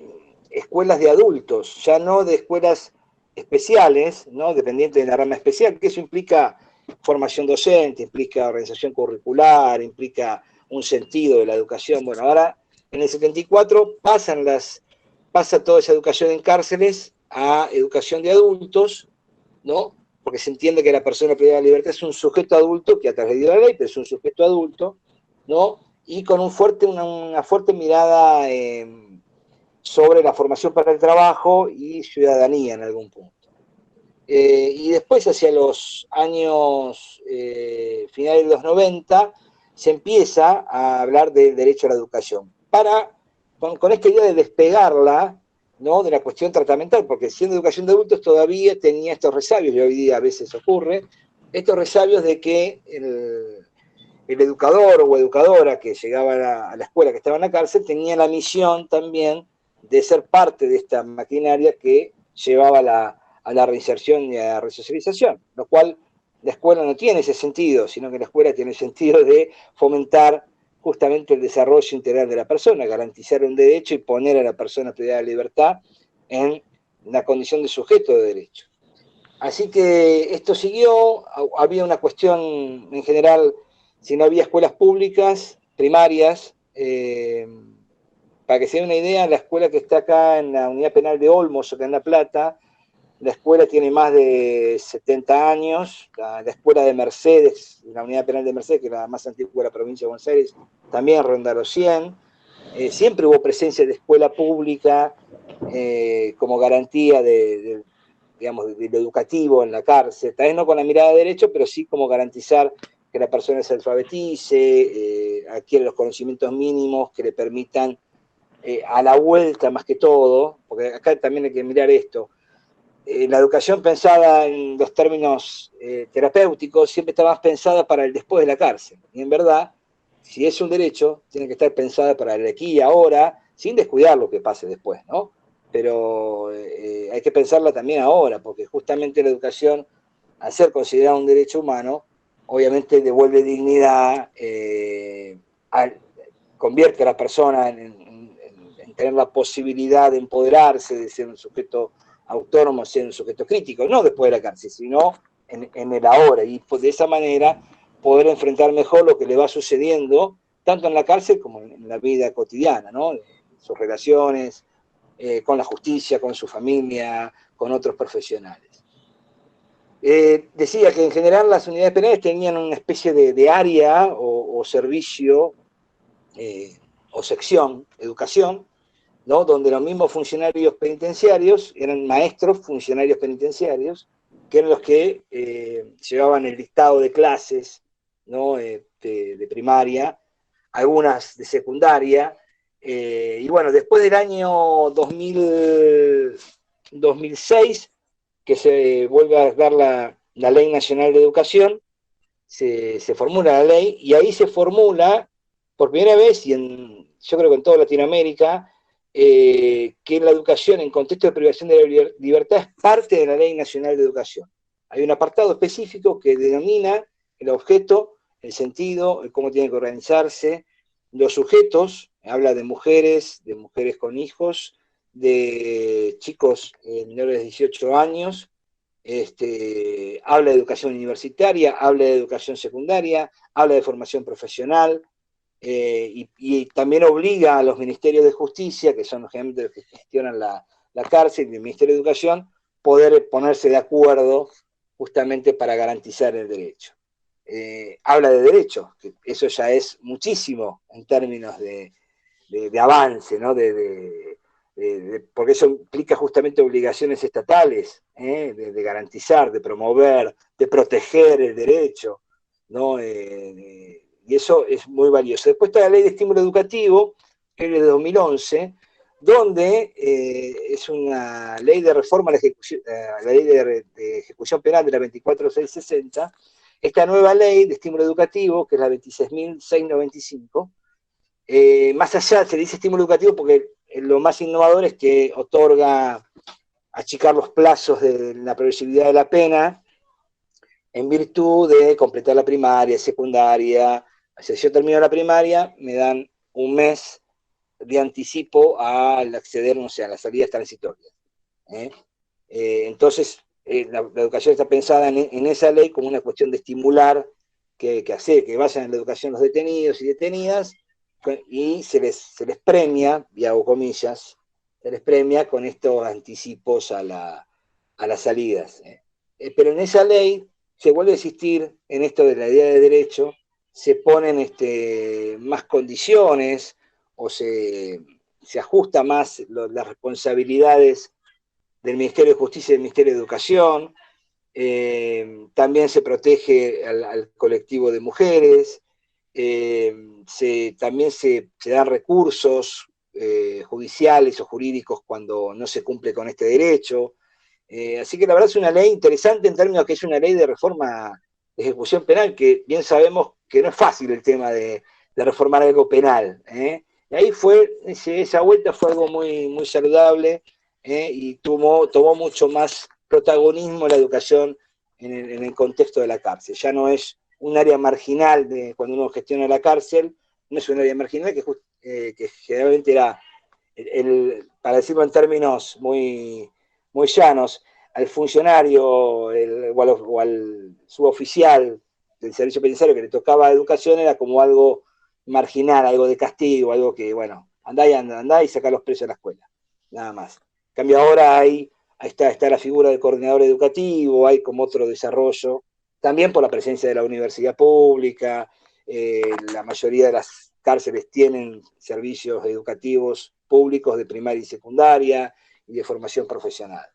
escuelas de adultos, ya no de escuelas especiales, ¿no? Dependientes de la rama especial, que eso implica formación docente, implica organización curricular, implica un sentido de la educación. Bueno, ahora en el 74 pasa toda esa educación en cárceles a educación de adultos, ¿no? Porque se entiende que la persona privada de libertad es un sujeto adulto que ha transgredido la ley, pero es un sujeto adulto, ¿no? Y con una fuerte mirada sobre la formación para el trabajo y ciudadanía en algún punto. Y después, hacia los años finales de los 90, se empieza a hablar del derecho a la educación, con esta idea de despegarla, ¿no? De la cuestión tratamental, porque siendo educación de adultos todavía tenía estos resabios, y hoy día a veces ocurre, estos resabios de que el educador o educadora que llegaba a la escuela, que estaba en la cárcel, tenía la misión también de ser parte de esta maquinaria que llevaba a la reinserción y a la resocialización, lo cual la escuela no tiene ese sentido, sino que la escuela tiene el sentido de fomentar justamente el desarrollo integral de la persona, garantizar un derecho y poner a la persona privada de libertad en la condición de sujeto de derecho. Así que esto siguió, había una cuestión en general, si no había escuelas públicas, primarias, para que se den una idea, la escuela que está acá en la unidad penal de Olmos, acá en La Plata, la escuela tiene más de 70 años, la escuela de Mercedes, la unidad penal de Mercedes, que es la más antigua de la provincia de Buenos Aires, también ronda los 100. Siempre hubo presencia de escuela pública como garantía digamos, de lo educativo en la cárcel, tal vez no con la mirada de derecho, pero sí como garantizar que la persona se alfabetice, adquiere los conocimientos mínimos que le permitan a la vuelta más que todo, porque acá también hay que mirar esto, la educación pensada en los términos terapéuticos siempre está más pensada para el después de la cárcel. Y en verdad, si es un derecho, tiene que estar pensada para el aquí y ahora, sin descuidar lo que pase después, ¿no? Pero hay que pensarla también ahora, porque justamente la educación, al ser considerada un derecho humano, obviamente devuelve dignidad, convierte a la persona en tener la posibilidad de empoderarse, de ser un sujeto autónomo, ser un sujeto crítico, no después de la cárcel, sino en el ahora, y de esa manera poder enfrentar mejor lo que le va sucediendo, tanto en la cárcel como en la vida cotidiana, ¿no? Sus relaciones, con la justicia, con su familia, con otros profesionales. Decía que en general las unidades penales tenían una especie de área o servicio o sección, educación, ¿no? Donde los mismos funcionarios penitenciarios eran maestros funcionarios penitenciarios, que eran los que llevaban el dictado de clases, ¿no? De primaria, algunas de secundaria, y bueno, después del año 2006, que se vuelve a dar la Ley Nacional de Educación, se formula la ley, y ahí se formula por primera vez, y yo creo que en toda Latinoamérica, que la educación en contexto de privación de la libertad es parte de la Ley Nacional de Educación. Hay un apartado específico que denomina el objeto, el sentido, el cómo tiene que organizarse, los sujetos, habla de mujeres con hijos, de chicos menores de 18 años, habla de educación universitaria, habla de educación secundaria, habla de formación profesional, y también obliga a los ministerios de justicia, que son los que gestionan la cárcel, y el Ministerio de Educación, poder ponerse de acuerdo justamente para garantizar el derecho. Habla de derechos, que eso ya es muchísimo en términos de avance, ¿no? Porque eso implica justamente obligaciones estatales, de garantizar, de promover, de proteger el derecho, ¿no? Y eso es muy valioso. Después está la Ley de Estímulo Educativo, que es de 2011, donde es una ley de reforma a la ley de ejecución penal de la 24660, esta nueva ley de estímulo educativo, que es la 26.695, más allá, se dice estímulo educativo porque lo más innovador es que otorga achicar los plazos de la progresividad de la pena en virtud de completar la primaria, secundaria. O sea, si yo termino la primaria, me dan un mes de anticipo al acceder, no sé, a las salidas transitorias. Entonces, la educación está pensada en esa ley como una cuestión de estimular que vayan en la educación los detenidos y detenidas, y se les premia, y hago comillas, se les premia con estos anticipos a las salidas. Pero en esa ley se vuelve a existir, en esto de la idea de derecho, se ponen más condiciones, o se ajusta más las responsabilidades del Ministerio de Justicia y del Ministerio de Educación. También se protege al colectivo de mujeres, también se dan recursos judiciales o jurídicos cuando no se cumple con este derecho. Así que la verdad es una ley interesante en términos que es una ley de reforma de ejecución penal, que bien sabemos que no es fácil el tema de reformar algo penal. Y ahí esa vuelta fue algo muy, muy saludable, y tomó mucho más protagonismo la educación en el contexto de la cárcel. Ya no es un área marginal cuando uno gestiona la cárcel, no es un área marginal que generalmente era, para decirlo en términos muy, muy llanos, al funcionario o al suboficial del servicio penitenciario que le tocaba educación era como algo marginal, algo de castigo, algo que, bueno, andá y sacá los presos de la escuela, nada más. En cambio ahora ahí está la figura del coordinador educativo, hay como otro desarrollo, también por la presencia de la universidad pública, la mayoría de las cárceles tienen servicios educativos públicos de primaria y secundaria y de formación profesional.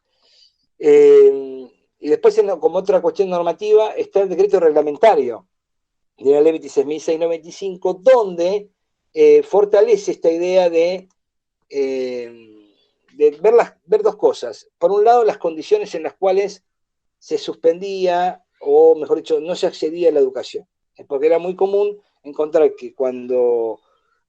Y después, como otra cuestión normativa, está el decreto reglamentario de la ley 26.695, donde fortalece esta idea de ver dos cosas. Por un lado, las condiciones en las cuales se suspendía, o mejor dicho, no se accedía a la educación. Porque era muy común encontrar que cuando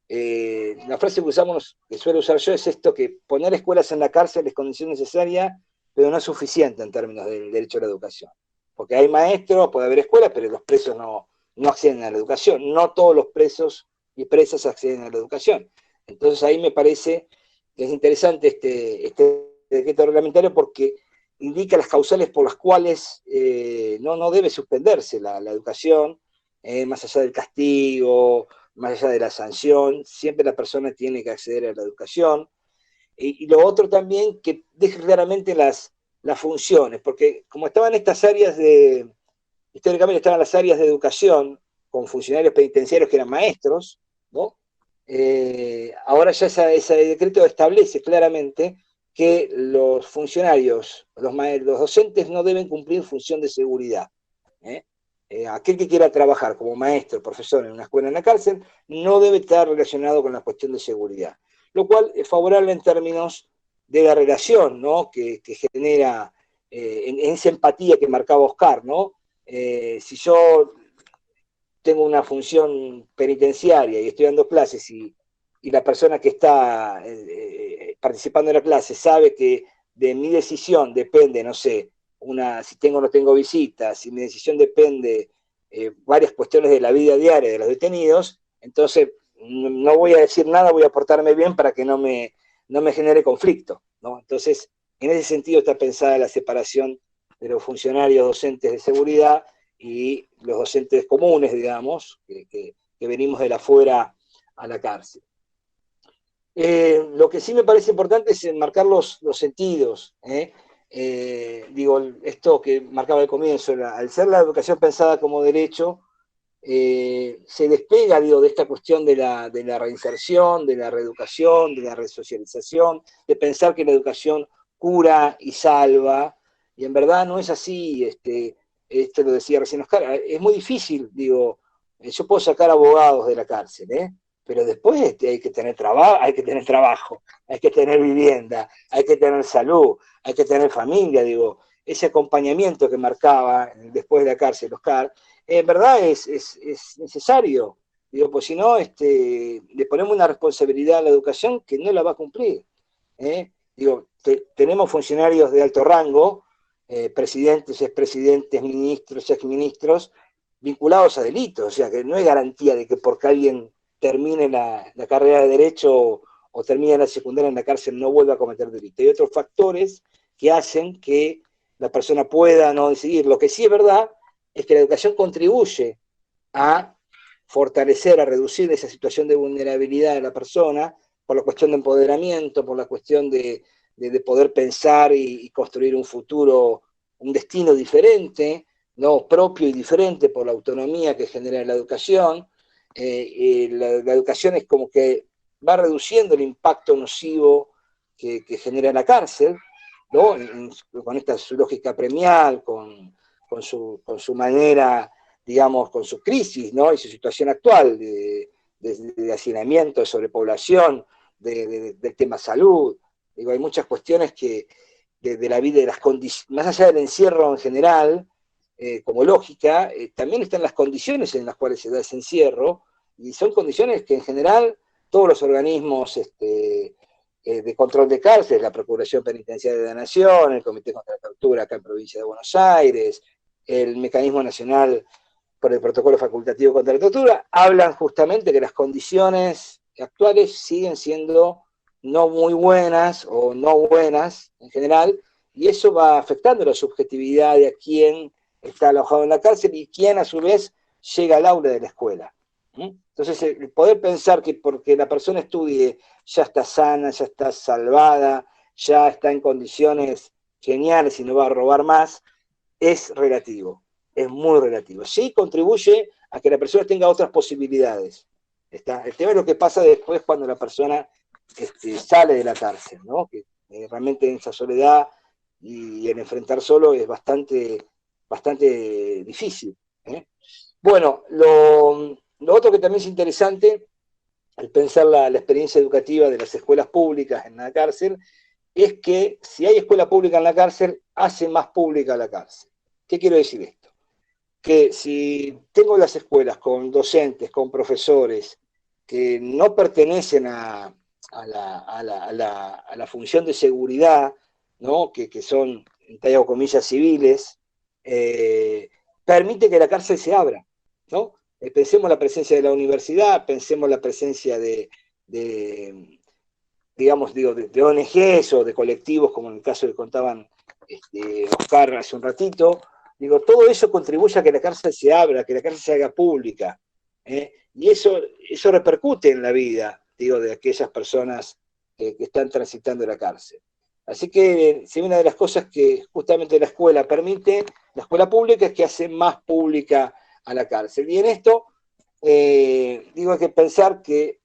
la frase que usamos, que suelo usar yo, es esto, que poner escuelas en la cárcel es condición necesaria, pero no es suficiente en términos del derecho a la educación. Porque hay maestros, puede haber escuelas, pero los presos no acceden a la educación. No todos los presos y presas acceden a la educación. Entonces ahí me parece que es interesante este decreto reglamentario, porque indica las causales por las cuales no debe suspenderse la educación, más allá del castigo, más allá de la sanción, siempre la persona tiene que acceder a la educación. Y lo otro también, que deje claramente las funciones, porque como estaban estas áreas históricamente estaban las áreas de educación con funcionarios penitenciarios que eran maestros, ¿no? Ahora ya ese decreto establece claramente que los funcionarios, los docentes no deben cumplir función de seguridad. Aquel que quiera trabajar como maestro, profesor en una escuela en la cárcel, no debe estar relacionado con la cuestión de seguridad. Lo cual es favorable en términos de la relación, ¿no? que genera en esa empatía que marcaba Oscar, ¿no? Si yo tengo una función penitenciaria y estoy dando clases y la persona que está participando en la clase sabe que de mi decisión depende, no sé, si tengo o no tengo visitas, si mi decisión depende varias cuestiones de la vida diaria de los detenidos, entonces no voy a decir nada, voy a portarme bien para que no me genere conflicto, ¿no? Entonces, en ese sentido está pensada la separación de los funcionarios docentes de seguridad y los docentes comunes, digamos, que venimos de la afuera a la cárcel. Lo que sí me parece importante es enmarcar los sentidos. Digo, esto que marcaba al comienzo, al ser la educación pensada como derecho, se despega, digo, de esta cuestión de la reinserción, de la reeducación, de la resocialización, de pensar que la educación cura y salva, y en verdad no es así. Esto lo decía recién Oscar, es muy difícil, digo, yo puedo sacar abogados de la cárcel, pero después hay que tener trabajo, hay que tener vivienda, hay que tener salud, hay que tener familia, digo, ese acompañamiento que marcaba después de la cárcel Oscar, en verdad es necesario, digo, pues si no, le ponemos una responsabilidad a la educación que no la va a cumplir. Digo, tenemos funcionarios de alto rango, presidentes, expresidentes, ministros, exministros, vinculados a delitos, o sea que no hay garantía de que porque alguien termine la carrera de Derecho o termine la secundaria en la cárcel no vuelva a cometer delito. Hay otros factores que hacen que la persona pueda no decidir. Lo que sí es verdad es que la educación contribuye a fortalecer, a reducir esa situación de vulnerabilidad de la persona por la cuestión de empoderamiento, por la cuestión de poder pensar y construir un futuro, un destino diferente, ¿no? Propio y diferente por la autonomía que genera la educación. La educación es como que va reduciendo el impacto nocivo que genera la cárcel, ¿no? Con esta su lógica premial, con su manera, digamos, con su crisis, ¿no? Y su situación actual de hacinamiento, de sobrepoblación, del tema salud. Digo, hay muchas cuestiones que de la vida, de las condiciones, más allá del encierro en general, como lógica, también están las condiciones en las cuales se da ese encierro, y son condiciones que en general todos los organismos de control de cárceles, la Procuración Penitenciaria de la Nación, el Comité contra la Tortura acá en Provincia de Buenos Aires, el Mecanismo Nacional por el Protocolo Facultativo contra la Tortura, hablan justamente que las condiciones actuales siguen siendo no muy buenas o no buenas en general, y eso va afectando la subjetividad de a quién está alojado en la cárcel y quién a su vez llega al aula de la escuela. Entonces, el poder pensar que porque la persona estudie ya está sana, ya está salvada, ya está en condiciones geniales y no va a robar más, es relativo, es muy relativo. Sí contribuye a que la persona tenga otras posibilidades. El tema es lo que pasa después cuando la persona sale de la cárcel, ¿no? Que realmente en esa soledad y el enfrentar solo es bastante difícil. Bueno, lo otro que también es interesante, al pensar la experiencia educativa de las escuelas públicas en la cárcel, es que si hay escuela pública en la cárcel, hace más pública la cárcel. ¿Qué quiero decir esto? Que si tengo las escuelas con docentes, con profesores que no pertenecen a la función de seguridad, ¿no? que son, entre comillas, civiles, permite que la cárcel se abra, ¿no? Pensemos la presencia de la universidad, pensemos la presencia digamos, de ONGs o de colectivos, como en el caso que contaban Oscar hace un ratito. Digo, todo eso contribuye a que la cárcel se abra, que la cárcel se haga pública. Y eso repercute en la vida, digo, de aquellas personas que están transitando la cárcel. Así que si una de las cosas que justamente la escuela permite, la escuela pública, es que hace más pública a la cárcel. Y en esto, digo, hay que pensar que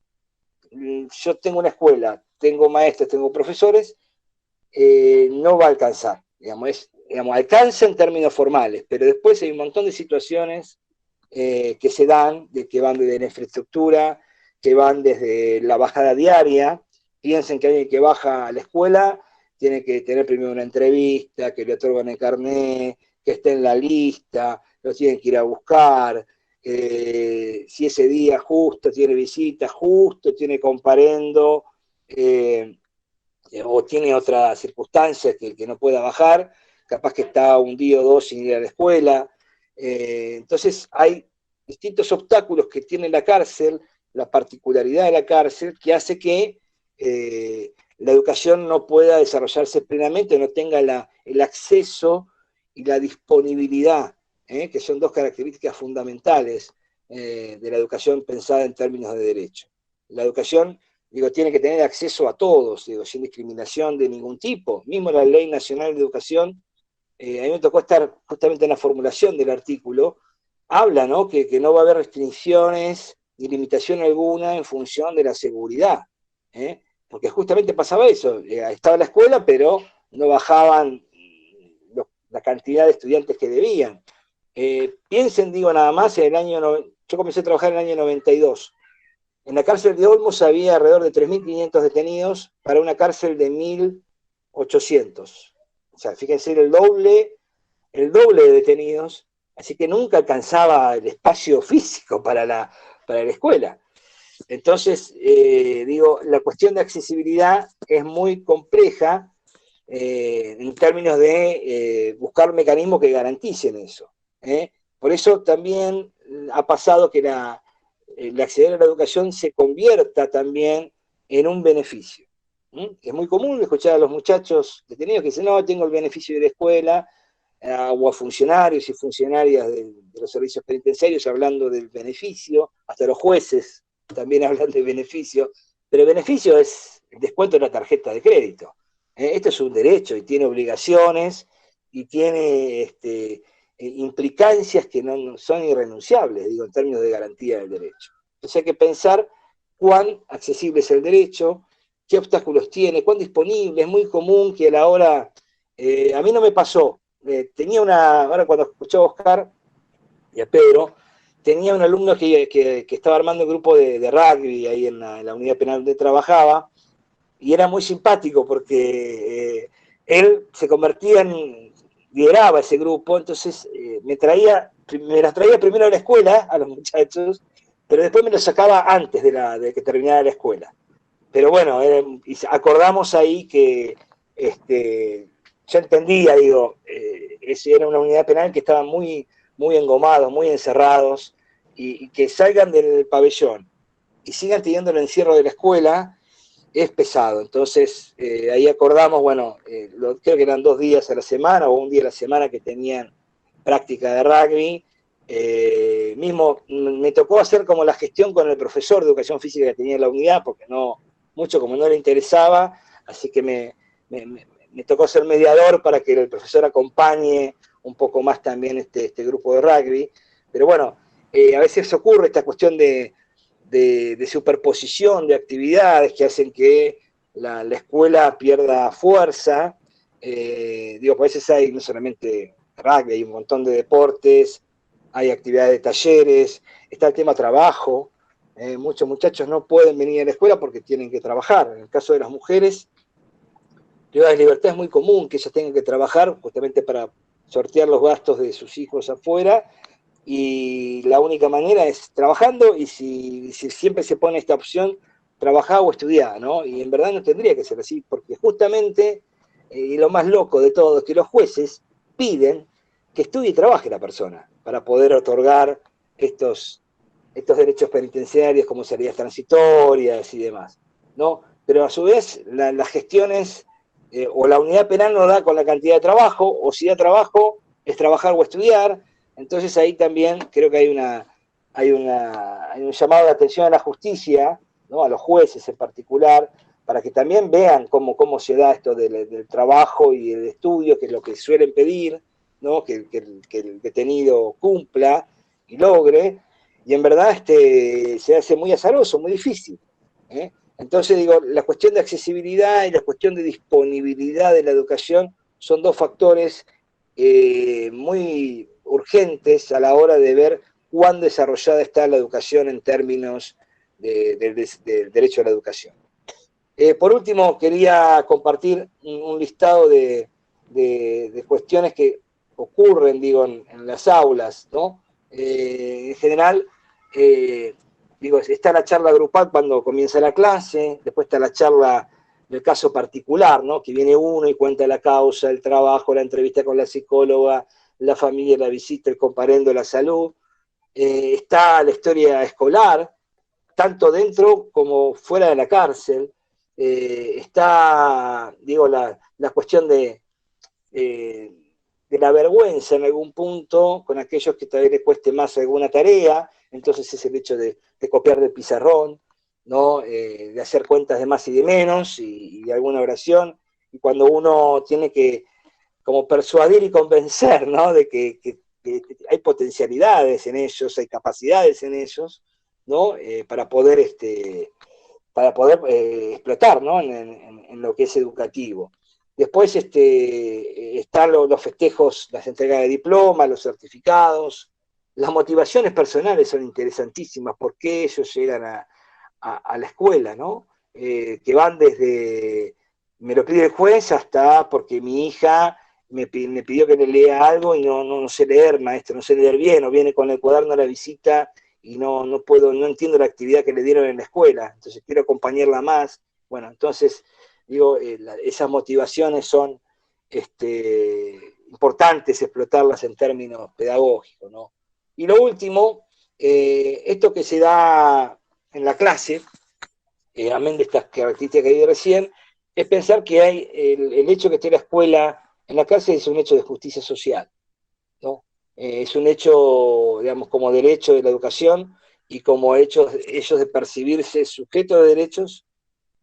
yo tengo una escuela, tengo maestros, tengo profesores, no va a alcanzar. Digamos, alcanza en términos formales, pero después hay un montón de situaciones que se dan, que van desde la infraestructura, que van desde la bajada diaria. Piensen que alguien que baja a la escuela tiene que tener primero una entrevista, que le otorgan el carnet, que esté en la lista, lo tienen que ir a buscar. Si ese día justo tiene visita, justo tiene comparendo, o tiene otras circunstancias que no pueda bajar, capaz que está un día o dos sin ir a la escuela. Entonces hay distintos obstáculos que tiene la cárcel, la particularidad de la cárcel, que hace que la educación no pueda desarrollarse plenamente, no tenga el acceso y la disponibilidad, que son dos características fundamentales de la educación pensada en términos de derecho. La educación, digo, tiene que tener acceso a todos, digo, sin discriminación de ningún tipo. Mismo la Ley Nacional de Educación, a mí me tocó estar justamente en la formulación del artículo, habla, ¿no? Que no va a haber restricciones ni limitación alguna en función de la seguridad, porque justamente pasaba eso, estaba la escuela, pero no bajaban la cantidad de estudiantes que debían. Piensen, digo, nada más, yo comencé a trabajar en el año 92. En la cárcel de Olmos había alrededor de 3.500 detenidos para una cárcel de 1.800. O sea, fíjense, el doble de detenidos, así que nunca alcanzaba el espacio físico para la escuela. Entonces, digo, la cuestión de accesibilidad es muy compleja en términos de buscar mecanismos que garanticen eso. Por eso también ha pasado que el acceder a la educación se convierta también en un beneficio. Es muy común escuchar a los muchachos detenidos que dicen, no, tengo el beneficio de la escuela, o a funcionarios y funcionarias de los servicios penitenciarios hablando del beneficio, hasta los jueces también hablan de beneficio, pero el beneficio es el descuento de la tarjeta de crédito. Esto es un derecho y tiene obligaciones y tiene implicancias que no son irrenunciables, digo, en términos de garantía del derecho. Entonces hay que pensar cuán accesible es el derecho, qué obstáculos tiene, cuán disponible. Es muy común que a la hora, a mí no me pasó, ahora cuando escuché a Oscar y a Pedro, tenía un alumno que estaba armando un grupo de rugby ahí en la unidad penal donde trabajaba, y era muy simpático porque él se convertía lideraba ese grupo, entonces me las traía primero a la escuela, a los muchachos, pero después me los sacaba antes de que terminara la escuela. Pero bueno, acordamos ahí que yo entendía, digo, era una unidad penal que estaban muy, muy engomados, muy encerrados, y que salgan del pabellón y sigan teniendo el encierro de la escuela, es pesado. Entonces, ahí acordamos, bueno, creo que eran 2 días a la semana o un día a la semana que tenían práctica de rugby. Mismo me tocó hacer como la gestión con el profesor de educación física que tenía en la unidad, porque mucho como no le interesaba, así que me tocó ser mediador para que el profesor acompañe un poco más también este grupo de rugby. Pero bueno, a veces ocurre esta cuestión de superposición de actividades que hacen que la escuela pierda fuerza. Digo, a veces hay no solamente rugby, hay un montón de deportes, hay actividades de talleres, está el tema trabajo. Muchos muchachos no pueden venir a la escuela porque tienen que trabajar. En el caso de las mujeres, privadas de libertad es muy común que ellas tengan que trabajar justamente para sortear los gastos de sus hijos afuera, y la única manera es trabajando, y si siempre se pone esta opción, trabajar o estudiar, ¿no? Y en verdad no tendría que ser así, porque justamente, y lo más loco de todo, es que los jueces piden que estudie y trabaje la persona para poder otorgar estos derechos penitenciarios como salidas transitorias y demás, ¿no? Pero a su vez las gestiones o la unidad penal no da con la cantidad de trabajo, o si da trabajo es trabajar o estudiar. Entonces ahí también creo que hay un llamado de atención a la justicia, ¿no? A los jueces en particular, para que también vean cómo se da esto del trabajo y el estudio, que es lo que suelen pedir, ¿no? Que el detenido cumpla y logre, y en verdad se hace muy azaroso, muy difícil, ¿eh? Entonces digo, la cuestión de accesibilidad y la cuestión de disponibilidad de la educación son dos factores muy urgentes a la hora de ver cuán desarrollada está la educación en términos del derecho a la educación. Por último, quería compartir un listado de cuestiones que ocurren, digo, en las aulas, ¿no? En general, digo, está la charla grupal cuando comienza la clase, después está la charla del caso particular, ¿no? Que viene uno y cuenta la causa, el trabajo, la entrevista con la psicóloga, la familia, la visita, el comparendo, la salud. Está la historia escolar, tanto dentro como fuera de la cárcel. Está, digo, la cuestión de la vergüenza en algún punto con aquellos que todavía les cueste más alguna tarea, entonces es el hecho de copiar del pizarrón, ¿no? De hacer cuentas de más y de menos, y de alguna oración, y cuando uno tiene que como persuadir y convencer, ¿no? De que hay potencialidades en ellos, hay capacidades en ellos, ¿no? Para poder explotar, ¿no? En lo que es educativo. Después están los festejos, las entregas de diplomas, los certificados, las motivaciones personales son interesantísimas, por qué ellos llegan a la escuela, ¿no? Que van desde, me lo pide el juez, hasta porque mi hija me pidió que le lea algo y no sé leer, maestro, no sé leer bien, o viene con el cuaderno a la visita y no entiendo la actividad que le dieron en la escuela, entonces quiero acompañarla más. Bueno, entonces, digo, esas motivaciones son importantes explotarlas en términos pedagógicos, ¿no? Y lo último, esto que se da en la clase, amén de estas características que dije recién, es pensar que hay el hecho que esté la escuela en la cárcel es un hecho de justicia social, ¿no? Es un hecho, digamos, como derecho de la educación y como ellos de percibirse sujetos de derechos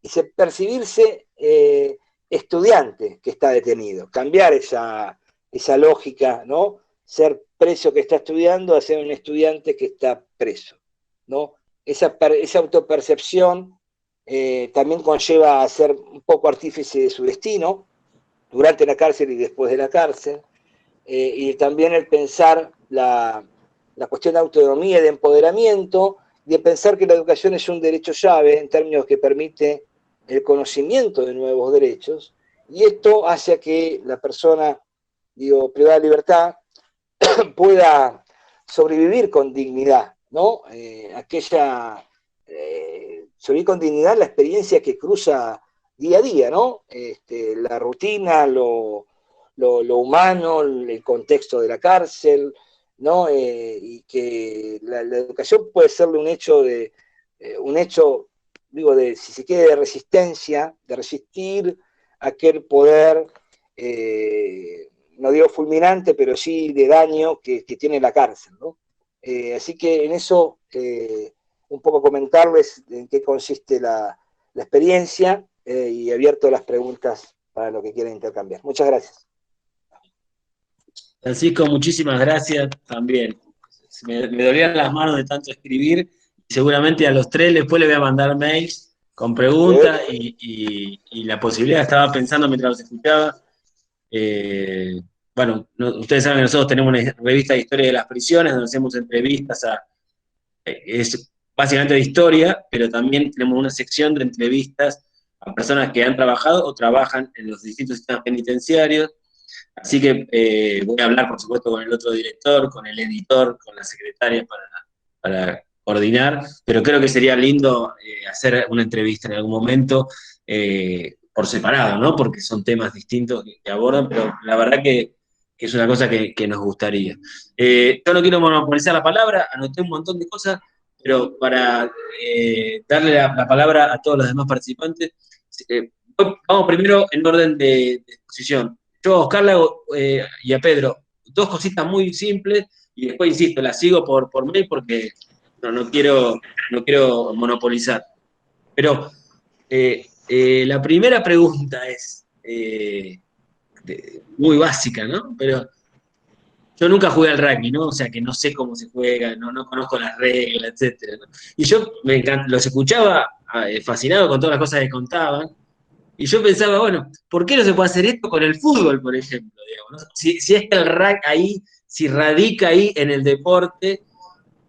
y percibirse estudiante que está detenido. Cambiar esa lógica, ¿no? Ser preso que está estudiando a ser un estudiante que está preso, ¿no? Esa autopercepción también conlleva a ser un poco artífice de su destino, durante la cárcel y después de la cárcel, y también el pensar la cuestión de autonomía y de empoderamiento, de pensar que la educación es un derecho llave en términos que permite el conocimiento de nuevos derechos, y esto hace que la persona, digo, privada de libertad, pueda sobrevivir con dignidad, ¿no? Sobrevivir con dignidad la experiencia que cruza día a día, ¿no? La rutina, lo humano, el contexto de la cárcel, ¿no? Y que la educación puede serle un hecho, digo, si se quiere, de resistencia, de resistir aquel poder, no digo fulminante, pero sí de daño que tiene la cárcel, ¿no? Así que en eso, un poco comentarles en qué consiste la experiencia, y abierto las preguntas para lo que quieran intercambiar. Muchas gracias.
Francisco, muchísimas gracias también. Me dolían las manos de tanto escribir, y seguramente a los tres después les voy a mandar mails con preguntas y la posibilidad, estaba pensando mientras los escuchaba. Bueno, ustedes saben que nosotros tenemos una revista de historia de las prisiones, donde hacemos entrevistas es básicamente de historia, pero también tenemos una sección de entrevistas a personas que han trabajado o trabajan en los distintos sistemas penitenciarios. Así que voy a hablar, por supuesto, con el otro director, con el editor, con la secretaria para coordinar, pero creo que sería lindo hacer una entrevista en algún momento por separado, ¿no? Porque son temas distintos que abordan, pero la verdad que es una cosa que nos gustaría. Yo no quiero monopolizar la palabra, anoté un montón de cosas, pero para darle la palabra a todos los demás participantes, vamos primero en orden de exposición. Yo a Oscar le hago, y a Pedro, dos cositas muy simples, y después, insisto, las sigo por mail porque no quiero monopolizar. Pero la primera pregunta es muy básica, ¿no? Pero yo nunca jugué al rugby, ¿no? O sea, que no sé cómo se juega, no conozco las reglas, etcétera, ¿no? Y yo los escuchaba fascinado con todas las cosas que contaban, y yo pensaba, bueno, ¿por qué no se puede hacer esto con el fútbol, por ejemplo? Digamos, ¿no? Si es que el rugby ahí, si radica ahí en el deporte.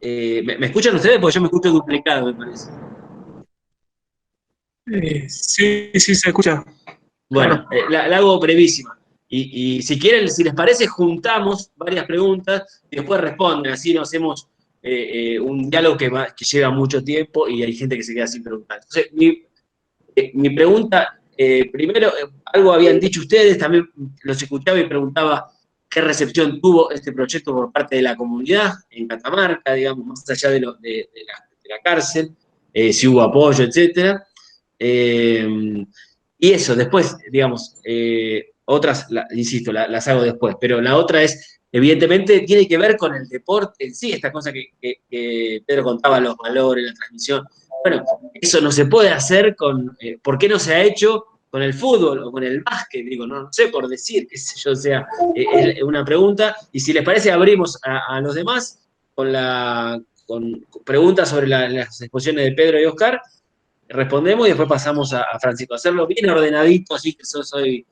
¿Me escuchan ustedes? Porque yo me escucho duplicado, me parece.
Sí, se escucha.
Bueno, la hago brevísima. Y si quieren, si les parece, juntamos varias preguntas y después responden. Así no hacemos un diálogo que lleva mucho tiempo y hay gente que se queda sin preguntar. Entonces, mi pregunta, primero, algo habían dicho ustedes, también los escuchaba y preguntaba qué recepción tuvo este proyecto por parte de la comunidad en Catamarca, digamos, más allá de la cárcel, si hubo apoyo, etcétera. Y eso, después, digamos, otras, insisto, las hago después, pero la otra es, evidentemente, tiene que ver con el deporte en sí, esta cosa que Pedro contaba, los valores, la transmisión. Bueno, eso no se puede hacer ¿por qué no se ha hecho con el fútbol o con el básquet? Digo, no sé por decir, qué sé yo, o sea, es una pregunta. Y si les parece, abrimos a los demás con preguntas sobre las exposiciones de Pedro y Oscar, respondemos y después pasamos a Francisco. Hacerlo bien ordenadito, así que yo soy.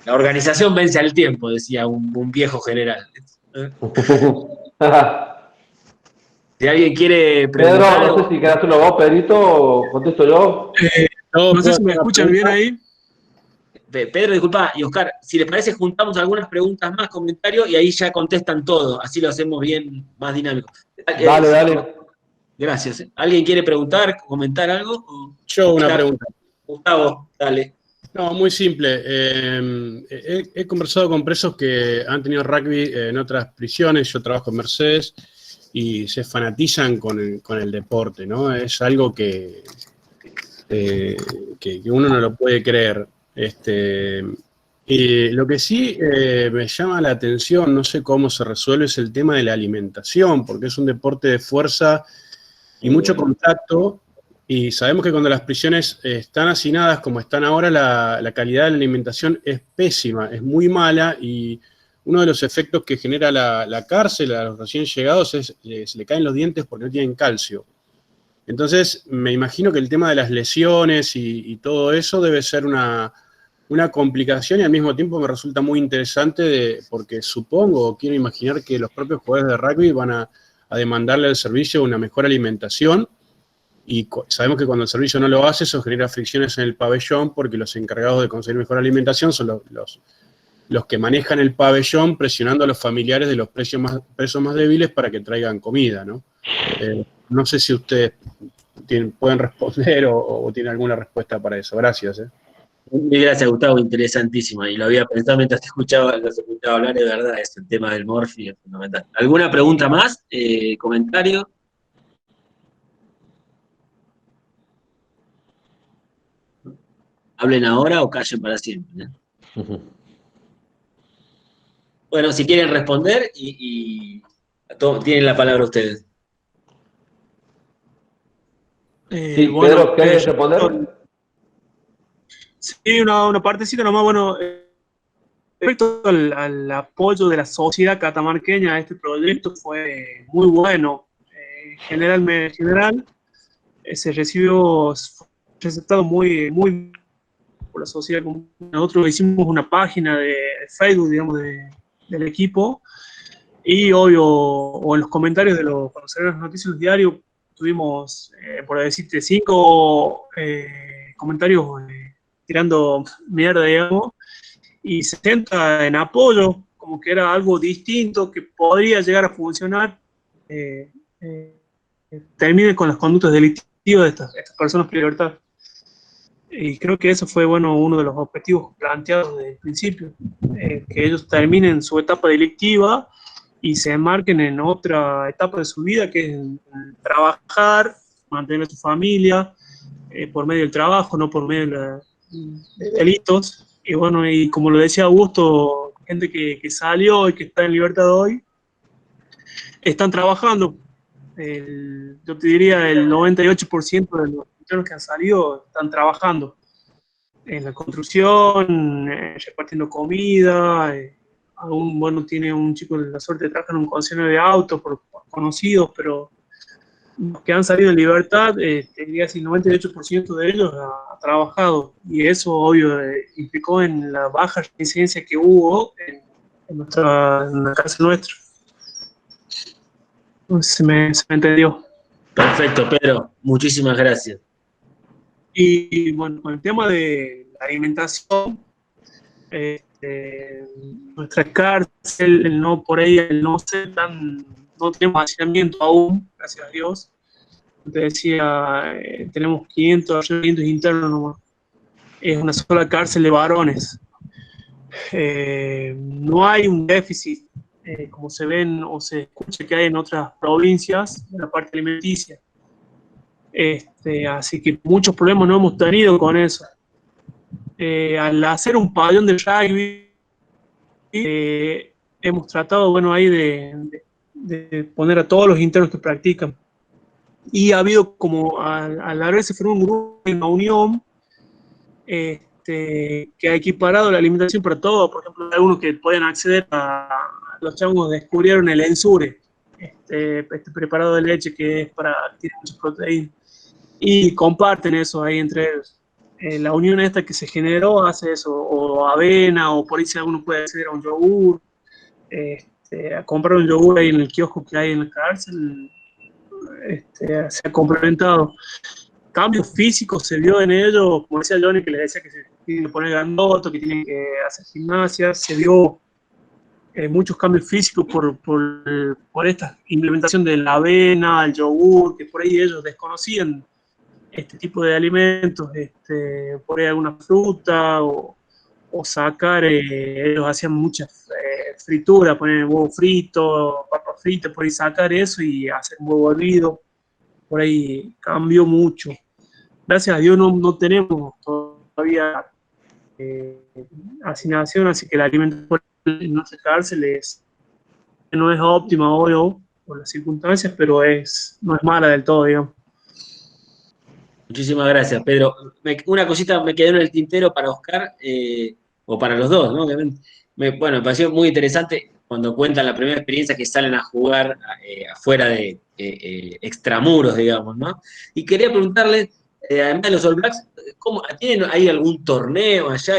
La organización vence al tiempo, decía un viejo general. Si alguien quiere preguntar.
Pedro, no sé si querés hacerlo vos, Pedrito, o contesto yo.
No sé si me escuchan bien ahí.
Pedro, disculpa, y Oscar, si les parece, juntamos algunas preguntas más, comentarios, y ahí ya contestan todo, así lo hacemos bien, más dinámico.
Dale.
Gracias. ¿Alguien quiere preguntar, comentar algo?
Yo una pregunta.
Gustavo, dale.
No, muy simple. He conversado con presos que han tenido rugby en otras prisiones, yo trabajo en Mercedes, y se fanatizan con el deporte, ¿no? Es algo que uno no lo puede creer. Y lo que sí me llama la atención, no sé cómo se resuelve, es el tema de la alimentación, porque es un deporte de fuerza y mucho contacto, y sabemos que cuando las prisiones están hacinadas como están ahora, la calidad de la alimentación es pésima, es muy mala, y uno de los efectos que genera la cárcel a los recién llegados es se le caen los dientes porque no tienen calcio. Entonces, me imagino que el tema de las lesiones y todo eso debe ser una complicación, y al mismo tiempo me resulta muy interesante porque supongo, quiero imaginar que los propios jugadores de rugby van a demandarle al servicio una mejor alimentación, y sabemos que cuando el servicio no lo hace, eso genera fricciones en el pabellón, porque los encargados de conseguir mejor alimentación son los que manejan el pabellón, presionando a los familiares de los presos más débiles para que traigan comida, ¿no? No sé si ustedes pueden responder o tienen alguna respuesta para eso. Gracias.
Gracias, Gustavo, interesantísima. Y lo había pensado mientras te escuchaba hablar, de verdad, es el tema del morfi, es fundamental. ¿Alguna pregunta más? ¿Comentario? Hablen ahora o callen para siempre, ¿eh? Bueno, si quieren responder tienen la palabra ustedes.
Sí, Pedro, ¿querés responder?
Sí, una partecita nomás, bueno, respecto al apoyo de la sociedad catamarqueña a este proyecto fue muy bueno. En general se recibió, fue aceptado muy por la sociedad. Nosotros hicimos una página de Facebook, digamos, del equipo, y obvio, o en los comentarios cuando salieron las noticias del diario, tuvimos, por decirte, 5 comentarios tirando mierda, digamos, y se centra en apoyo, como que era algo distinto, que podría llegar a funcionar, termine con las conductas delictivas de estas personas pri libertad. Y creo que eso fue, bueno, uno de los objetivos planteados desde el principio, que ellos terminen su etapa delictiva y se enmarquen en otra etapa de su vida, que es trabajar, mantener a su familia, por medio del trabajo, no por medio de delitos. Y bueno, y como lo decía Augusto, gente que salió y que está en libertad hoy, están trabajando. Yo te diría el 98% de los internos que han salido están trabajando en la construcción, repartiendo comida. Aún, bueno, tiene un chico la suerte de trabajar en un concesionario de autos por conocidos, pero los que han salido en libertad, te diría que el 98% de ellos ha trabajado, y eso obvio implicó en la baja incidencia que hubo en la cárcel nuestra. Se me entendió.
Perfecto, Pedro. Muchísimas gracias.
Y bueno, con el tema de la alimentación, nuestra cárcel, no por ahí, no tenemos hacinamiento aún, gracias a Dios. Te decía, tenemos 500 internos nomás. Es una sola cárcel de varones. No hay un déficit, como se ven o se escucha que hay en otras provincias, en la parte alimenticia. Así que muchos problemas no hemos tenido con eso. Al hacer un pabellón de rugby, hemos tratado, bueno, ahí de poner a todos los internos que practican. Y ha habido como, al haberse formado un grupo, una unión, que ha equiparado la alimentación para todos. Por ejemplo, hay algunos que pueden acceder los changos descubrieron el Ensure, este preparado de leche que es tiene muchas proteínas, y comparten eso ahí entre ellos. La unión esta que se generó hace eso, o avena, o por ahí si alguno puede acceder a un yogur, a comprar un yogur ahí en el kiosco que hay en la cárcel, se ha complementado. Cambios físicos se vio en ellos, como decía Johnny, que les decía que se tienen que poner grandoto, que tienen que hacer gimnasia. Se vio muchos cambios físicos por esta implementación de la avena, el yogur, que por ahí ellos desconocían este tipo de alimentos, por ahí alguna fruta, o sacar, ellos hacían muchas frituras, poner huevo frito, papas fritas, por ahí sacar eso y hacer un huevo hervido. Por ahí cambió mucho. Gracias a Dios no tenemos todavía hacinación, así que la alimentación en nuestra cárcel no es óptima hoy por las circunstancias, pero no es mala del todo, digamos.
Muchísimas gracias, Pedro. Una cosita me quedó en el tintero para Oscar, o para los dos, ¿no? Me pareció muy interesante cuando cuentan la primera experiencia que salen a jugar afuera de extramuros, digamos, ¿no? Y quería preguntarle, además de los All Blacks, ¿tienen ahí algún torneo allá?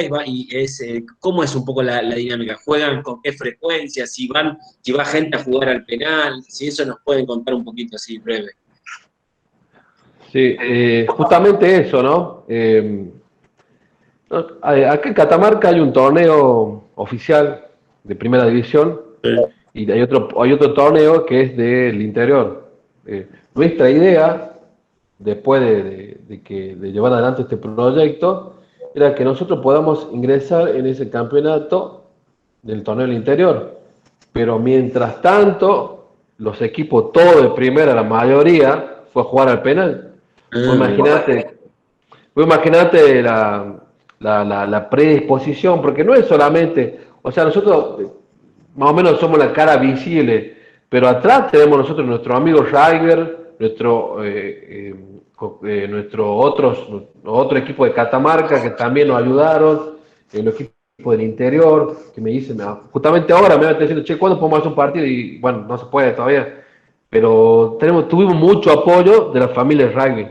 ¿Cómo es un poco la dinámica? ¿Juegan con qué frecuencia? Si va gente a jugar al penal, si eso nos pueden contar un poquito así breve.
Sí, justamente eso, ¿no? Acá en Catamarca hay un torneo oficial de primera división, y hay otro torneo que es del interior. Nuestra idea, después de llevar adelante este proyecto, era que nosotros podamos ingresar en ese campeonato del torneo del interior. Pero mientras tanto, los equipos, todos de primera, la mayoría, fue a jugar al penal. Vos imaginate la predisposición, porque no es solamente, o sea, nosotros más o menos somos la cara visible, pero atrás tenemos nosotros nuestro amigo River, nuestro otro equipo de Catamarca que también nos ayudaron, el equipo del interior, que me dicen, justamente ahora me van diciendo, che, ¿cuándo podemos hacer un partido? Y bueno, no se puede todavía, pero tuvimos mucho apoyo de la familia rugby.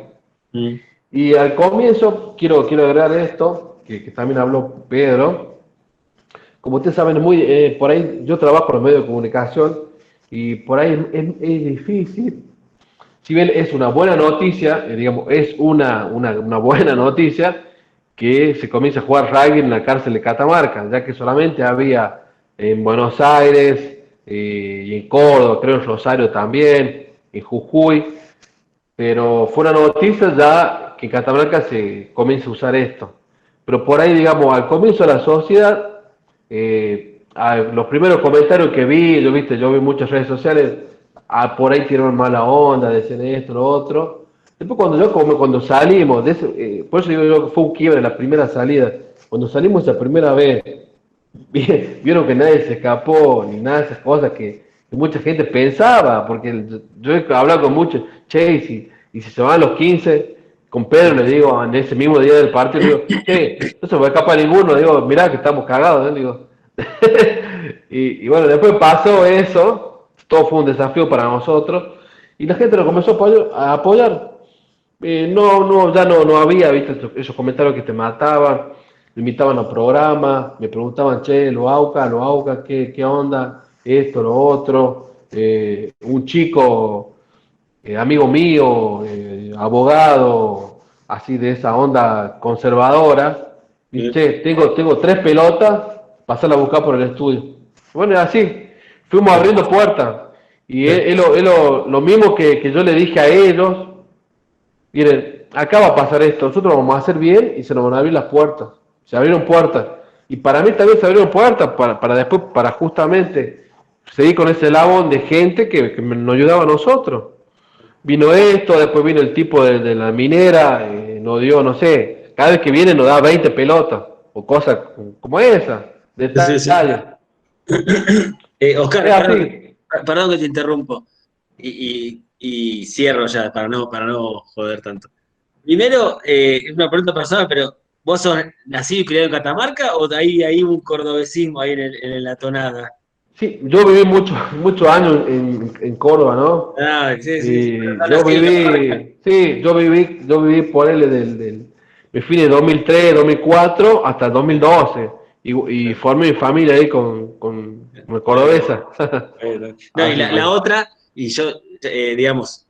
Y al comienzo, quiero agregar esto, que también habló Pedro. Como ustedes saben, por ahí yo trabajo en los medios de comunicación, y por ahí es difícil si bien es una buena noticia, digamos, es una buena noticia que se comienza a jugar rugby en la cárcel de Catamarca, ya que solamente había en Buenos Aires y en Córdoba, creo en Rosario también, en Jujuy, pero fue una noticia ya que en Catamarca se comienza a usar esto. Pero por ahí, digamos, al comienzo de la sociedad, los primeros comentarios que vi, yo vi muchas redes sociales, por ahí tiraron mala onda, decían esto, lo otro. Después cuando salimos, por eso digo yo que fue un quiebre la primera salida, cuando salimos esa primera vez, vieron que nadie se escapó, ni nada de esas cosas que mucha gente pensaba, porque yo he hablado con muchos, che, y si se van los 15, con Pedro le digo, en ese mismo día del partido, le digo, che, no se va a escapar ninguno, le digo, mirá que estamos cagados, ¿eh? Digo. y bueno, después pasó eso, todo fue un desafío para nosotros, y la gente lo comenzó a apoyar. Ya no había, viste, esos comentarios que te mataban, me invitaban a programas, me preguntaban, che, lo AUCA, ¿qué onda? Esto, lo otro. Un chico, amigo mío, abogado, así de esa onda conservadora, dice, che, tengo 3 pelotas, pasarla a buscar por el estudio. Bueno, así, fuimos abriendo puertas. Y es lo mismo que yo le dije a ellos. Miren, acá va a pasar esto, nosotros lo vamos a hacer bien y se nos van a abrir las puertas. Se abrieron puertas. Y para mí también se abrieron puertas para después, para justamente seguir con ese eslabón de gente que nos ayudaba a nosotros. Vino esto, después vino el tipo de la minera, nos dio, no sé, cada vez que viene nos da 20 pelotas o cosas como esa, detalles.
Oscar, perdón que te interrumpo. Y cierro ya, para no joder tanto. Primero, es una pregunta personal, pero ¿vos sos nacido y criado en Catamarca o hay un cordobesismo ahí en la tonada?
Sí, yo viví muchos años en Córdoba, ¿no?
Ah, sí.
Yo viví por él me fui de 2003, 2004 hasta 2012 y formé mi familia ahí con cordobesa.
No, y la otra, y yo, digamos,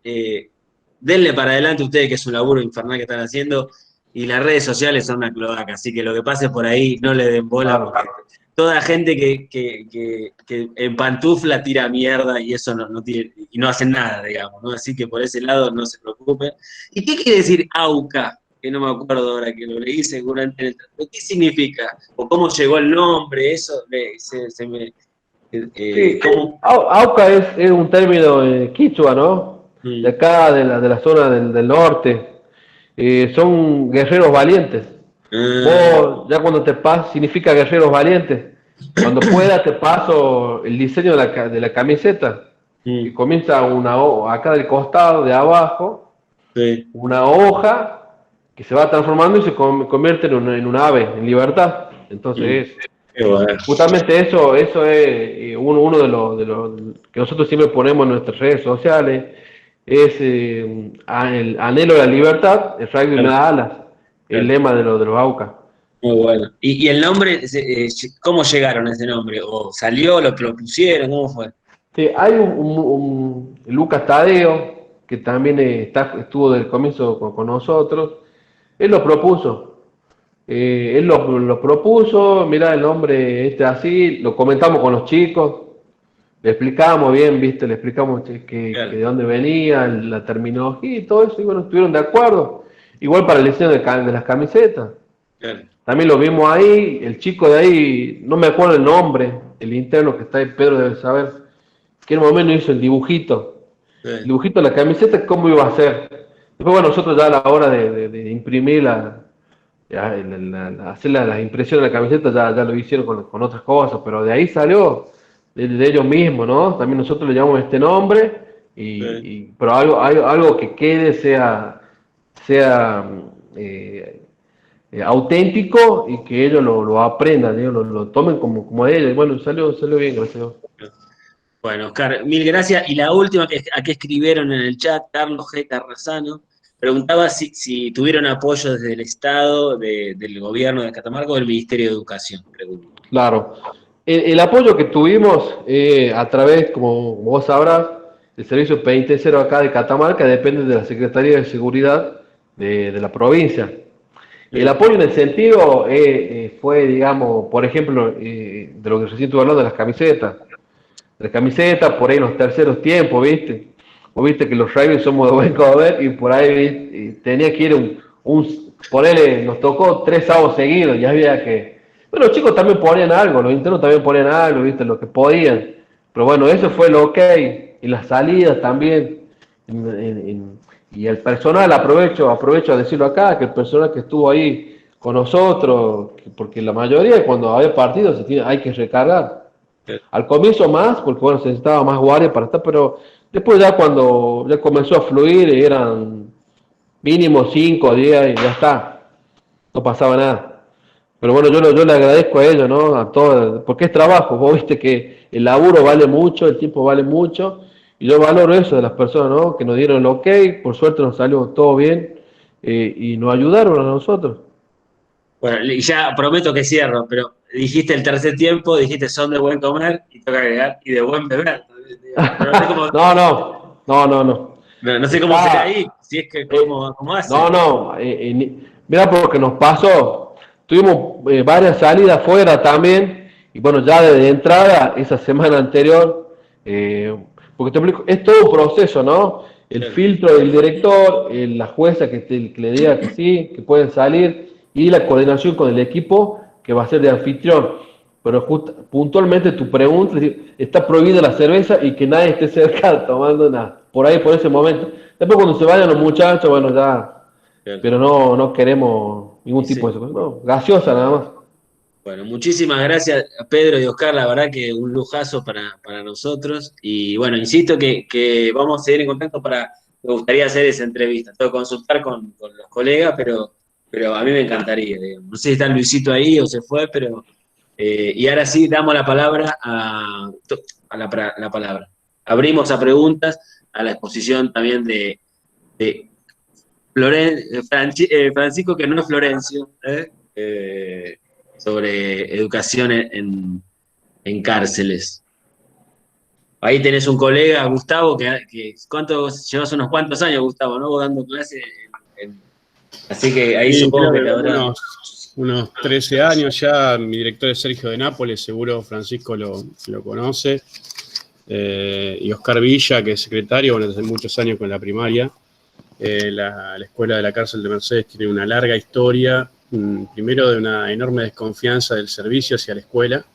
denle para adelante ustedes, que es un laburo infernal que están haciendo, y las redes sociales son una cloaca, así que lo que pase por ahí no le den bola,
Claro.
porque toda la gente que en pantufla tira mierda y eso no tiene, y no hacen nada, digamos, ¿no? Así que por ese lado no se preocupen. ¿Y qué quiere decir AUCA? Que no me acuerdo ahora, que lo leí seguramente en el traductor. ¿Qué significa? ¿O cómo llegó el nombre? Eso se me...
Sí,
¿cómo?
AUCA es un término quichua, ¿no? De acá, de la zona del norte. Son guerreros valientes. Vos, ya cuando te paso, significa guerreros valientes. Cuando pueda te paso el diseño de la camiseta. Y comienza acá del costado, de abajo, una hoja que se va transformando y se convierte en un ave, en libertad. Entonces, justamente eso es uno de los que nosotros siempre ponemos en nuestras redes sociales, es el anhelo de la libertad, el rugby me da alas, el lema de los AUCA.
Muy bueno. ¿Y el nombre, cómo llegaron a ese nombre? ¿O salió, lo pusieron? ¿Cómo fue?
Sí, hay un Lucas Tadeo, que también estuvo desde el comienzo con nosotros. Él lo propuso. Él lo propuso, mirá el nombre así, lo comentamos con los chicos, le explicamos bien, viste, le explicamos que de dónde venía, la terminología y todo eso, y bueno, estuvieron de acuerdo. Igual para el diseño de las camisetas. Claro. También lo vimos ahí, el chico de ahí, no me acuerdo el nombre, el interno que está ahí, Pedro debe saber, que en un momento hizo el dibujito. El dibujito de la camiseta, cómo iba a ser. Después, bueno, nosotros ya a la hora de imprimir hacer las impresiones de la camiseta ya lo hicieron con otras cosas, pero de ahí salió de ellos mismos, ¿no? También nosotros le llamamos este nombre, pero algo que quede, sea auténtico y que ellos lo aprendan, ellos lo tomen como ellos, y bueno, salió bien, gracias a Dios.
Bueno, Oscar, mil gracias. Y la última que escribieron en el chat, Carlos G. Carrasano, preguntaba si tuvieron apoyo desde el Estado, del gobierno de Catamarca o del Ministerio de Educación.
Claro. El apoyo que tuvimos a través, como vos sabrás, el servicio penitenciario acá de Catamarca depende de la Secretaría de Seguridad de la provincia. El apoyo en el sentido fue, digamos, por ejemplo, de lo que recién estuve hablando de las camisetas. Las camisetas, por ahí en los terceros tiempos, ¿viste? Vos viste que los Ravens somos de buen comer y por ahí tenía que ir ponele, nos tocó 3 sábados seguidos, ya había que... Bueno, los chicos también ponían algo, los internos también ponían algo, ¿viste? Lo que podían. Pero bueno, eso fue lo ok. Y las salidas también. Y el personal, aprovecho a decirlo acá, que el personal que estuvo ahí con nosotros, porque la mayoría cuando había partidos hay que recargar. Al comienzo más, porque bueno, se necesitaba más guardia para estar, pero después ya cuando ya comenzó a fluir, eran mínimo 5 o 10 y ya está. No pasaba nada. Pero bueno, yo le agradezco a ellos, ¿no? A todos, porque es trabajo. Vos viste que el laburo vale mucho, el tiempo vale mucho. Y yo valoro eso de las personas, ¿no? Que nos dieron el ok, por suerte nos salió todo bien y nos ayudaron a nosotros.
Bueno, y ya prometo que cierro, pero dijiste el tercer tiempo, dijiste son de buen comer, y tengo que agregar, y de buen beber. Pero no sé cómo, no sé cómo será ahí, si es que cómo hace.
Mira, porque nos pasó, tuvimos varias salidas afuera también, y bueno, ya de entrada, esa semana anterior, porque te explico, es todo un proceso, ¿no? El filtro del director, la jueza que le diga que sí, que pueden salir, y la coordinación con el equipo que va a ser de anfitrión. Pero puntualmente tu pregunta, es decir, está prohibida la cerveza y que nadie esté cerca tomando nada. Por ahí, por ese momento. Después cuando se vayan los muchachos, bueno, ya. Claro. Pero no queremos ningún tipo de eso. No, gaseosa nada más.
Bueno, muchísimas gracias a Pedro y Oscar, la verdad que un lujazo para nosotros. Y bueno, insisto que vamos a seguir en contacto me gustaría hacer esa entrevista. Tengo que consultar con los colegas, pero a mí me encantaría. Digamos. No sé si está Luisito ahí o se fue, pero... y ahora sí, damos la palabra la palabra. Abrimos a preguntas a la exposición también de Francisco, que no es Florencio, sobre educación en cárceles. Ahí tenés un colega, Gustavo, que llevas unos cuantos años, Gustavo, ¿no? Vos dando clase así que ahí sí, supongo que te habrá...
Unos 13 años ya. Mi director es Sergio de Nápoles, seguro Francisco lo conoce. Y Oscar Villa, que es secretario, bueno, desde muchos años con la primaria. La escuela de la cárcel de Mercedes tiene una larga historia, primero de una enorme desconfianza del servicio hacia la escuela,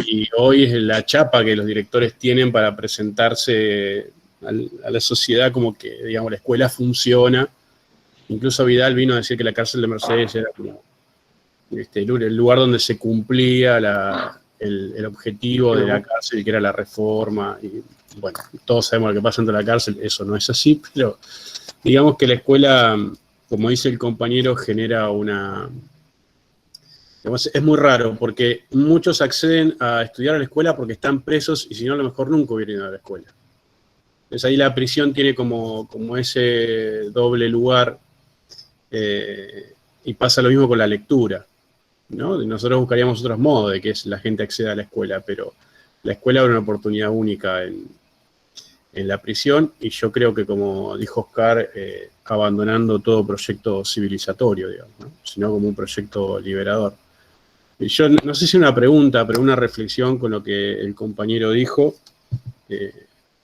y hoy es la chapa que los directores tienen para presentarse a la sociedad como que, digamos, la escuela funciona. Incluso Vidal vino a decir que la cárcel de Mercedes era como el lugar donde se cumplía el objetivo de la cárcel, que era la reforma. Y bueno, todos sabemos lo que pasa dentro de la cárcel, eso no es así, pero digamos que la escuela, como dice el compañero, genera es muy raro, porque muchos acceden a estudiar a la escuela porque están presos y si no, a lo mejor nunca hubieran ido a la escuela. Entonces ahí la prisión tiene como ese doble lugar. Y pasa lo mismo con la lectura, ¿no? Nosotros buscaríamos otros modos de que la gente acceda a la escuela, pero la escuela era una oportunidad única en la prisión, y yo creo que, como dijo Oscar, abandonando todo proyecto civilizatorio, digamos, ¿no? Sino como un proyecto liberador. Y yo no sé si una pregunta, pero una reflexión con lo que el compañero dijo.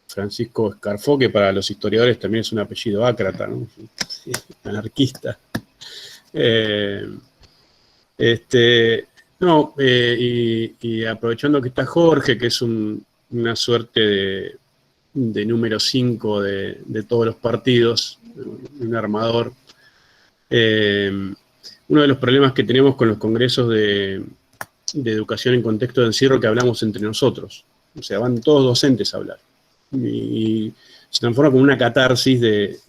Francisco Escarfó, que para los historiadores también es un apellido ácrata, ¿no? Anarquista. Y aprovechando que está Jorge, que es una suerte de número 5 de todos los partidos, un armador. Uno de los problemas que tenemos con los congresos de educación en contexto de encierro, que hablamos entre nosotros. O sea, van todos docentes a hablar. Y se transforma como una catarsis de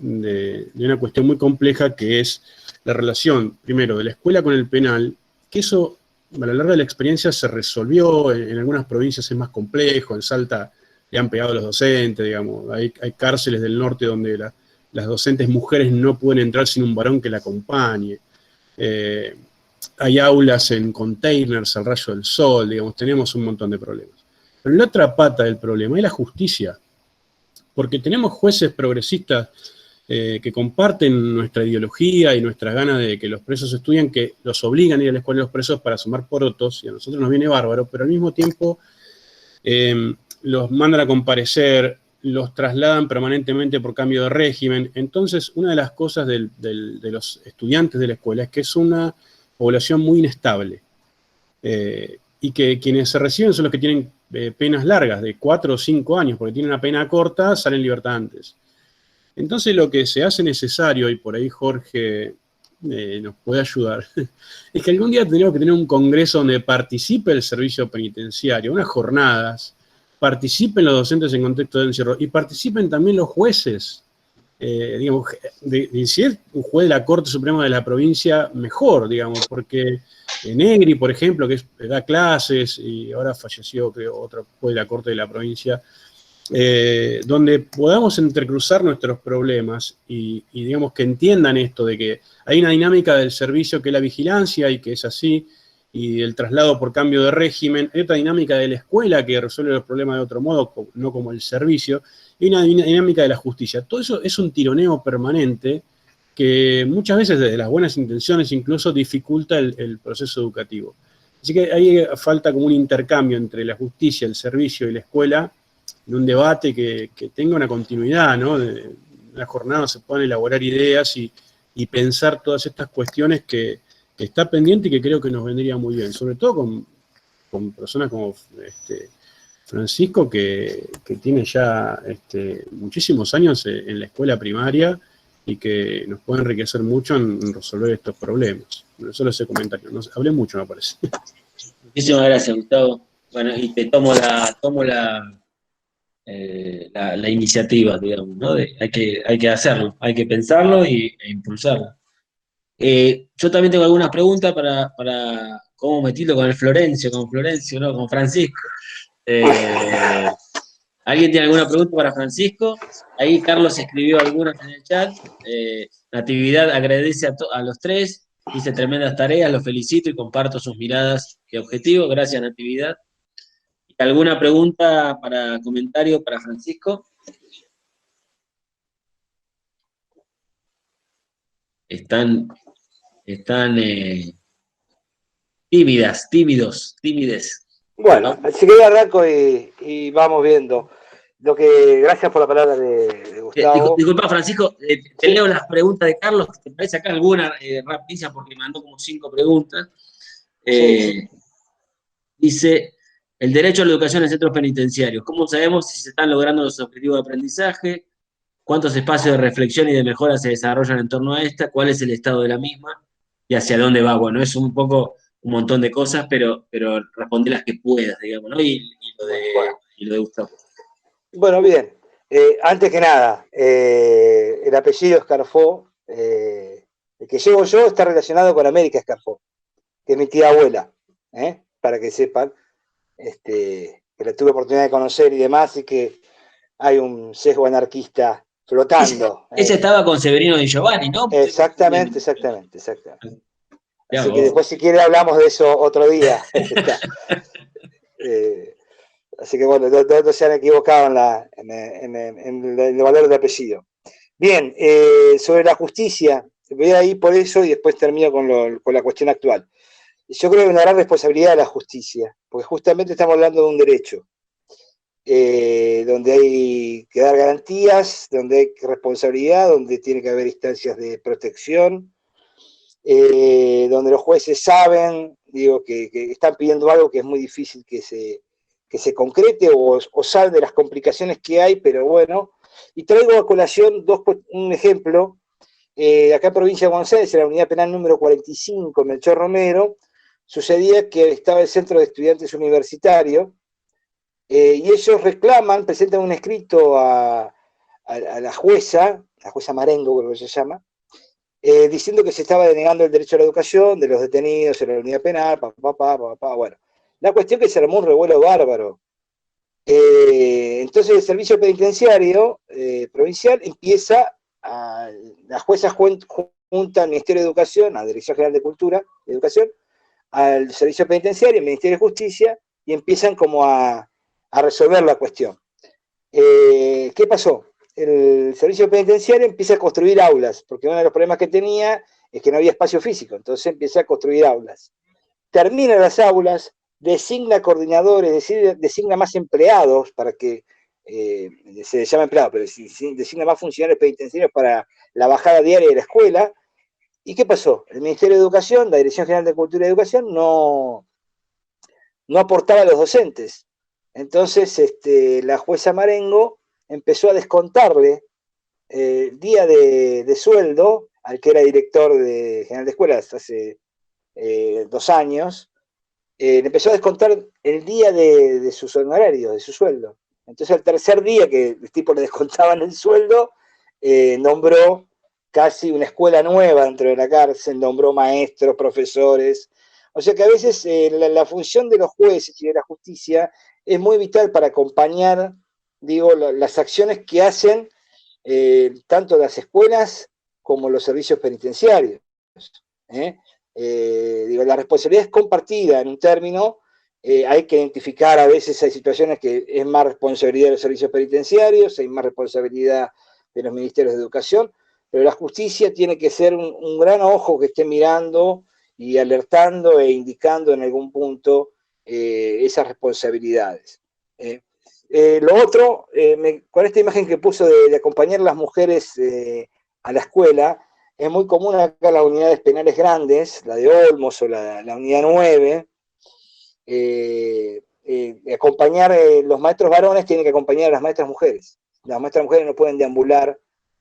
una cuestión muy compleja, que es la relación, primero, de la escuela con el penal, que eso a lo largo de la experiencia se resolvió. En algunas provincias es más complejo, en Salta le han pegado a los docentes, digamos, hay cárceles del norte donde las docentes mujeres no pueden entrar sin un varón que la acompañe, hay aulas en containers al rayo del sol, digamos, tenemos un montón de problemas. Pero la otra pata del problema es la justicia. porque tenemos jueces progresistas que comparten nuestra ideología y nuestras ganas de que los presos estudien, que los obligan a ir a la escuela de los presos para sumar porotos, y a nosotros nos viene bárbaro, pero al mismo tiempo los mandan a comparecer, los trasladan permanentemente por cambio de régimen. Entonces, una de las cosas de los estudiantes de la escuela es que es una población muy inestable, y que quienes se reciben son los que tienen penas largas, de 4 o 5 años, porque tienen una pena corta, salen en libertad antes. Entonces lo que se hace necesario, y por ahí Jorge nos puede ayudar, es que algún día tendríamos que tener un congreso donde participe el servicio penitenciario, unas jornadas, participen los docentes en contexto de encierro, y participen también los jueces. Digamos, si es un juez de la Corte Suprema de la provincia, mejor, digamos, porque Negri, por ejemplo, que da clases, y ahora falleció, creo, otro juez de la Corte de la provincia, donde podamos entrecruzar nuestros problemas y digamos que entiendan esto de que hay una dinámica del servicio que es la vigilancia y que es así, y el traslado por cambio de régimen, hay otra dinámica de la escuela que resuelve los problemas de otro modo, no como el servicio, y una dinámica de la justicia. Todo eso es un tironeo permanente que muchas veces desde las buenas intenciones incluso dificulta el proceso educativo. Así que ahí falta como un intercambio entre la justicia, el servicio y la escuela, en un debate que tenga una continuidad, ¿no? En la jornada se pueden elaborar ideas y pensar todas estas cuestiones que está pendiente y que creo que nos vendría muy bien, sobre todo con personas como Francisco, que tiene ya muchísimos años en la escuela primaria y que nos puede enriquecer mucho en resolver estos problemas. Solo ese comentario, no sé, hablé mucho, me parece.
Muchísimas gracias, Gustavo. Bueno, y te tomo la iniciativa, digamos, ¿no? Hay que hacerlo, hay que pensarlo e impulsarlo. Yo también tengo algunas preguntas para cómo metirlo con Florencio, no, con Francisco. ¿Alguien tiene alguna pregunta para Francisco? Ahí Carlos escribió algunas en el chat. Natividad agradece a los tres, dice tremendas tareas, los felicito y comparto sus miradas y objetivos. Gracias, Natividad. ¿Alguna pregunta comentario para Francisco? Están tímides.
Bueno, así que arranco y vamos viendo. Gracias por la palabra de Gustavo.
Disculpa, Francisco, te leo las preguntas de Carlos, ¿te parece acá alguna rapidísima? Porque mandó como 5 preguntas.
Sí.
Dice, el derecho a la educación en centros penitenciarios. ¿Cómo sabemos si se están logrando los objetivos de aprendizaje? ¿Cuántos espacios de reflexión y de mejora se desarrollan en torno a esta? ¿Cuál es el estado de la misma? ¿Y hacia dónde va? Bueno, es un montón de cosas, pero responde las que puedas, digamos, ¿no? Y lo de Gustavo.
Bueno, bien. Antes que nada, el apellido Escarfó, el que llevo yo, está relacionado con América Escarfó, que es mi tía abuela, para que sepan, que la tuve oportunidad de conocer y demás, y que hay un sesgo anarquista flotando.
Ese estaba con Severino Di Giovanni, ¿no?
Exactamente. Así que después, si quiere, hablamos de eso otro día. Así que bueno, no se han equivocado en el valor de apellido. Bien, sobre la justicia, voy a ir por eso y después termino con la cuestión actual. Yo creo que hay una gran responsabilidad de la justicia, porque justamente estamos hablando de un derecho, donde hay que dar garantías, donde hay responsabilidad, donde tiene que haber instancias de protección, donde los jueces saben, que están pidiendo algo que es muy difícil que se concrete o sal de las complicaciones que hay, pero bueno. Y traigo a colación un ejemplo, acá en provincia de Buenos Aires, en la unidad penal número 45, Melchor Romero, sucedía que estaba el centro de estudiantes universitarios, y ellos presentan un escrito a la jueza Marengo, creo que se llama, diciendo que se estaba denegando el derecho a la educación de los detenidos en la unidad penal, bueno. La cuestión que se armó un revuelo bárbaro. Entonces el servicio penitenciario provincial empieza, las juezas juntan al Ministerio de Educación, a la Dirección General de Cultura y Educación, al servicio penitenciario, al Ministerio de Justicia, y empiezan como a resolver la cuestión. ¿qué pasó? El servicio penitenciario empieza a construir aulas, porque uno de los problemas que tenía es que no había espacio físico, entonces empieza a construir aulas. Termina las aulas, designa coordinadores, designa más empleados para que, se llama empleado, pero designa más funcionarios penitenciarios para la bajada diaria de la escuela. ¿Y qué pasó? El Ministerio de Educación, la Dirección General de Cultura y Educación, no aportaba a los docentes. Entonces, la jueza Marengo empezó a descontarle el día de sueldo al que era director general de escuelas hace 2 años, le empezó a descontar el día de sus honorarios, de su sueldo. Entonces, el tercer día que el tipo le descontaban el sueldo, nombró casi una escuela nueva dentro de la cárcel, nombró maestros, profesores. O sea que a veces la función de los jueces y de la justicia es muy vital para acompañar, digo, las acciones que hacen tanto las escuelas como los servicios penitenciarios. Digo, la responsabilidad es compartida en un término, hay que identificar, a veces hay situaciones que es más responsabilidad de los servicios penitenciarios, hay más responsabilidad de los ministerios de educación, pero la justicia tiene que ser un gran ojo que esté mirando y alertando e indicando en algún punto esas responsabilidades. Lo otro, con esta imagen que puso de acompañar a las mujeres a la escuela, es muy común acá en las unidades penales grandes, la de Olmos o la unidad 9, acompañar, los maestros varones tienen que acompañar a las maestras mujeres. Las maestras mujeres no pueden deambular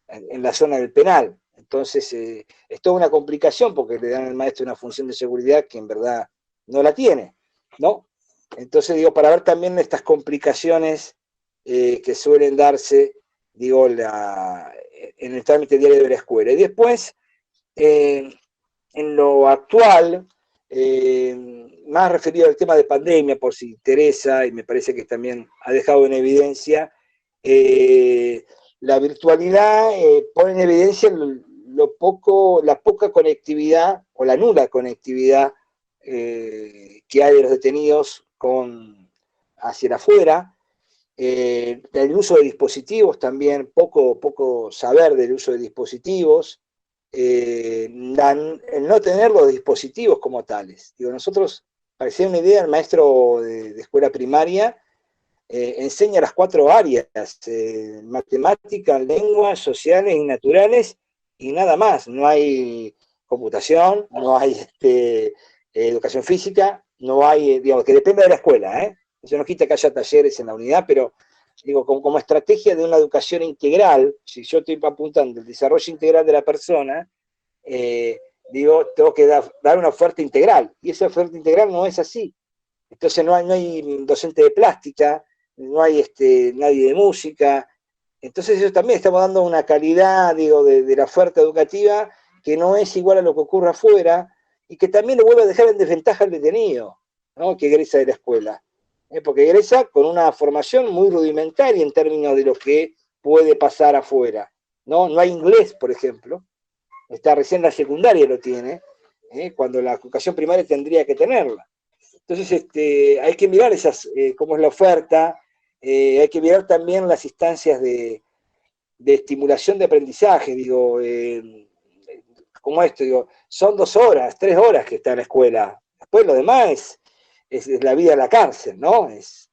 en la zona del penal. Entonces, es toda una complicación porque le dan al maestro una función de seguridad que en verdad no la tiene, ¿no? Entonces, digo, para ver también estas complicaciones que suelen darse, digo, en el trámite diario de la escuela. Y después, en lo actual, más referido al tema de pandemia, por si interesa, y me parece que también ha dejado en evidencia, la virtualidad pone en evidencia la poca conectividad o la nula conectividad que hay de los detenidos hacia afuera. El uso de dispositivos también, poco saber del uso de dispositivos, el no tener los dispositivos como tales. Digo, nosotros, parecía una idea, el maestro de escuela primaria enseña las 4 áreas, matemáticas, lenguas, sociales y naturales, y nada más. No hay computación, no hay educación física, no hay, digamos, que depende de la escuela, Eso no quita que haya talleres en la unidad, pero digo, como estrategia de una educación integral, si yo estoy apuntando el desarrollo integral de la persona, digo, tengo que dar una oferta integral, y esa oferta integral no es así. Entonces no hay docente de plástica, no hay nadie de música. Entonces eso también estamos dando una calidad, digo, de la oferta educativa que no es igual a lo que ocurre afuera, y que también lo vuelve a dejar en desventaja al detenido, ¿no?, que egresa de la escuela. Porque egresa con una formación muy rudimentaria en términos de lo que puede pasar afuera. No hay inglés, por ejemplo. Está recién la secundaria lo tiene, cuando la educación primaria tendría que tenerla. Entonces, hay que mirar cómo es la oferta, hay que mirar también las instancias de estimulación de aprendizaje, digo, como esto, digo, son 2 horas, 3 horas que está en la escuela. Después lo demás es la vida en la cárcel, ¿no? Es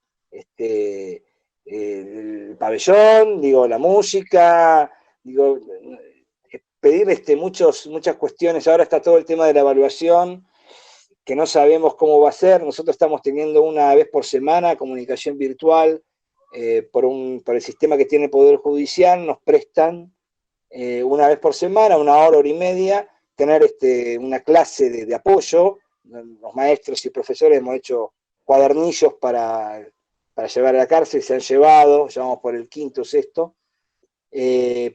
el pabellón, digo, la música, digo, pedir muchas cuestiones. Ahora está todo el tema de la evaluación, que no sabemos cómo va a ser. Nosotros estamos teniendo una vez por semana comunicación virtual por el sistema que tiene el Poder Judicial. Nos prestan una vez por semana, 1 hora, 1 hora y media, tener una clase de apoyo. Los maestros y profesores hemos hecho cuadernillos para llevar a la cárcel, se han llevado, ya vamos por el 5º o 6º.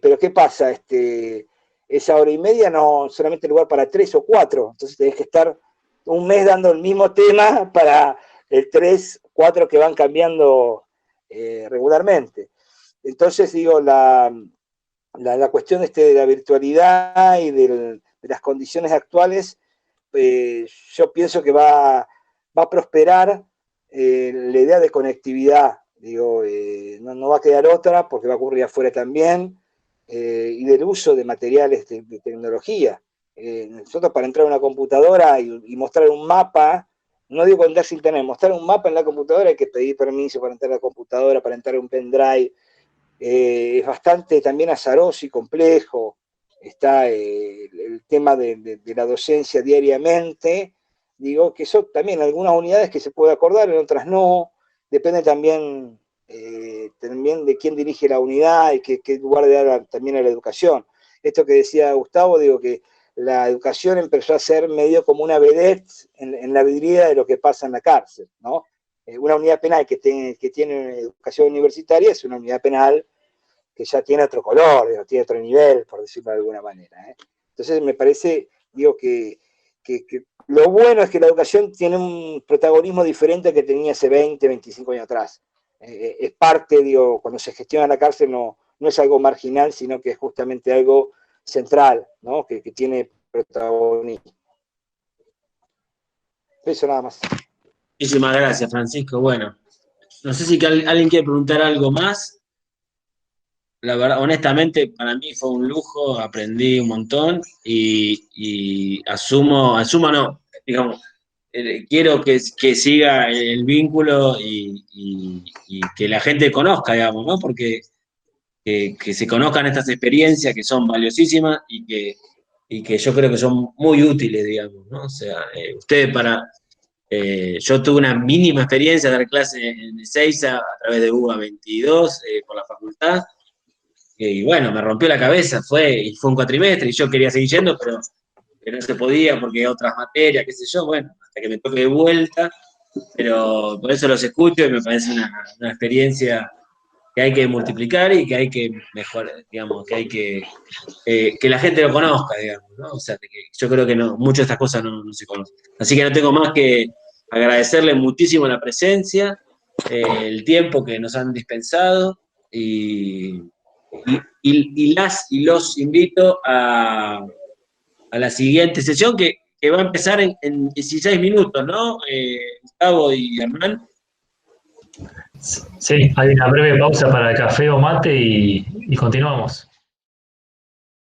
Pero ¿qué pasa? Esa 1 hora y media no solamente lugar para 3 o 4, entonces tenés que estar un mes dando el mismo tema para el 3, 4 que van cambiando regularmente. Entonces, digo, la cuestión de la virtualidad y de las condiciones actuales, yo pienso que va a prosperar la idea de conectividad Digo, no va a quedar otra porque va a ocurrir afuera también, y del uso de materiales de tecnología. Nosotros para entrar a una computadora y mostrar un mapa, no digo contar sin internet, mostrar un mapa en la computadora hay que pedir permiso para entrar a la computadora, para entrar a un pendrive, es bastante también azaroso y complejo. Está el tema de la docencia diariamente, digo que eso también algunas unidades que se puede acordar, en otras no, depende también de quién dirige la unidad y qué lugar de dar también a la educación. Esto que decía Gustavo, digo que la educación empezó a ser medio como una vedette en la vidriera de lo que pasa en la cárcel, ¿no? Una unidad penal que tiene educación universitaria es una unidad penal que ya tiene otro color, tiene otro nivel, por decirlo de alguna manera. Entonces me parece, digo, que lo bueno es que la educación tiene un protagonismo diferente al que tenía hace 20, 25 años atrás. Es parte, digo, cuando se gestiona la cárcel no es algo marginal, sino que es justamente algo central, ¿no? que tiene protagonismo. Eso nada más.
Muchísimas gracias, Francisco. Bueno, no sé si alguien quiere preguntar algo más. La verdad, honestamente, para mí fue un lujo, aprendí un montón y asumo no, digamos, quiero que siga el vínculo y que la gente conozca, digamos, ¿no? Porque que se conozcan estas experiencias que son valiosísimas y que yo creo que son muy útiles, digamos, ¿no? O sea, ustedes yo tuve una mínima experiencia de dar clases en Ezeiza a través de UBA 22 por la facultad. Y bueno, me rompió la cabeza, fue un cuatrimestre y yo quería seguir yendo, pero no se podía porque otras materias, qué sé yo, bueno, hasta que me toque de vuelta, pero por eso los escucho y me parece una experiencia que hay que multiplicar y que hay que mejorar, digamos, que hay que la gente lo conozca, digamos, ¿no? O sea, que yo creo que muchas de estas cosas no se conocen. Así que no tengo más que agradecerle muchísimo la presencia, el tiempo que nos han dispensado y los invito a la siguiente sesión que va a empezar en 16 minutos, ¿no? Gustavo y Hernán.
Sí, hay una breve pausa para el café o mate y continuamos.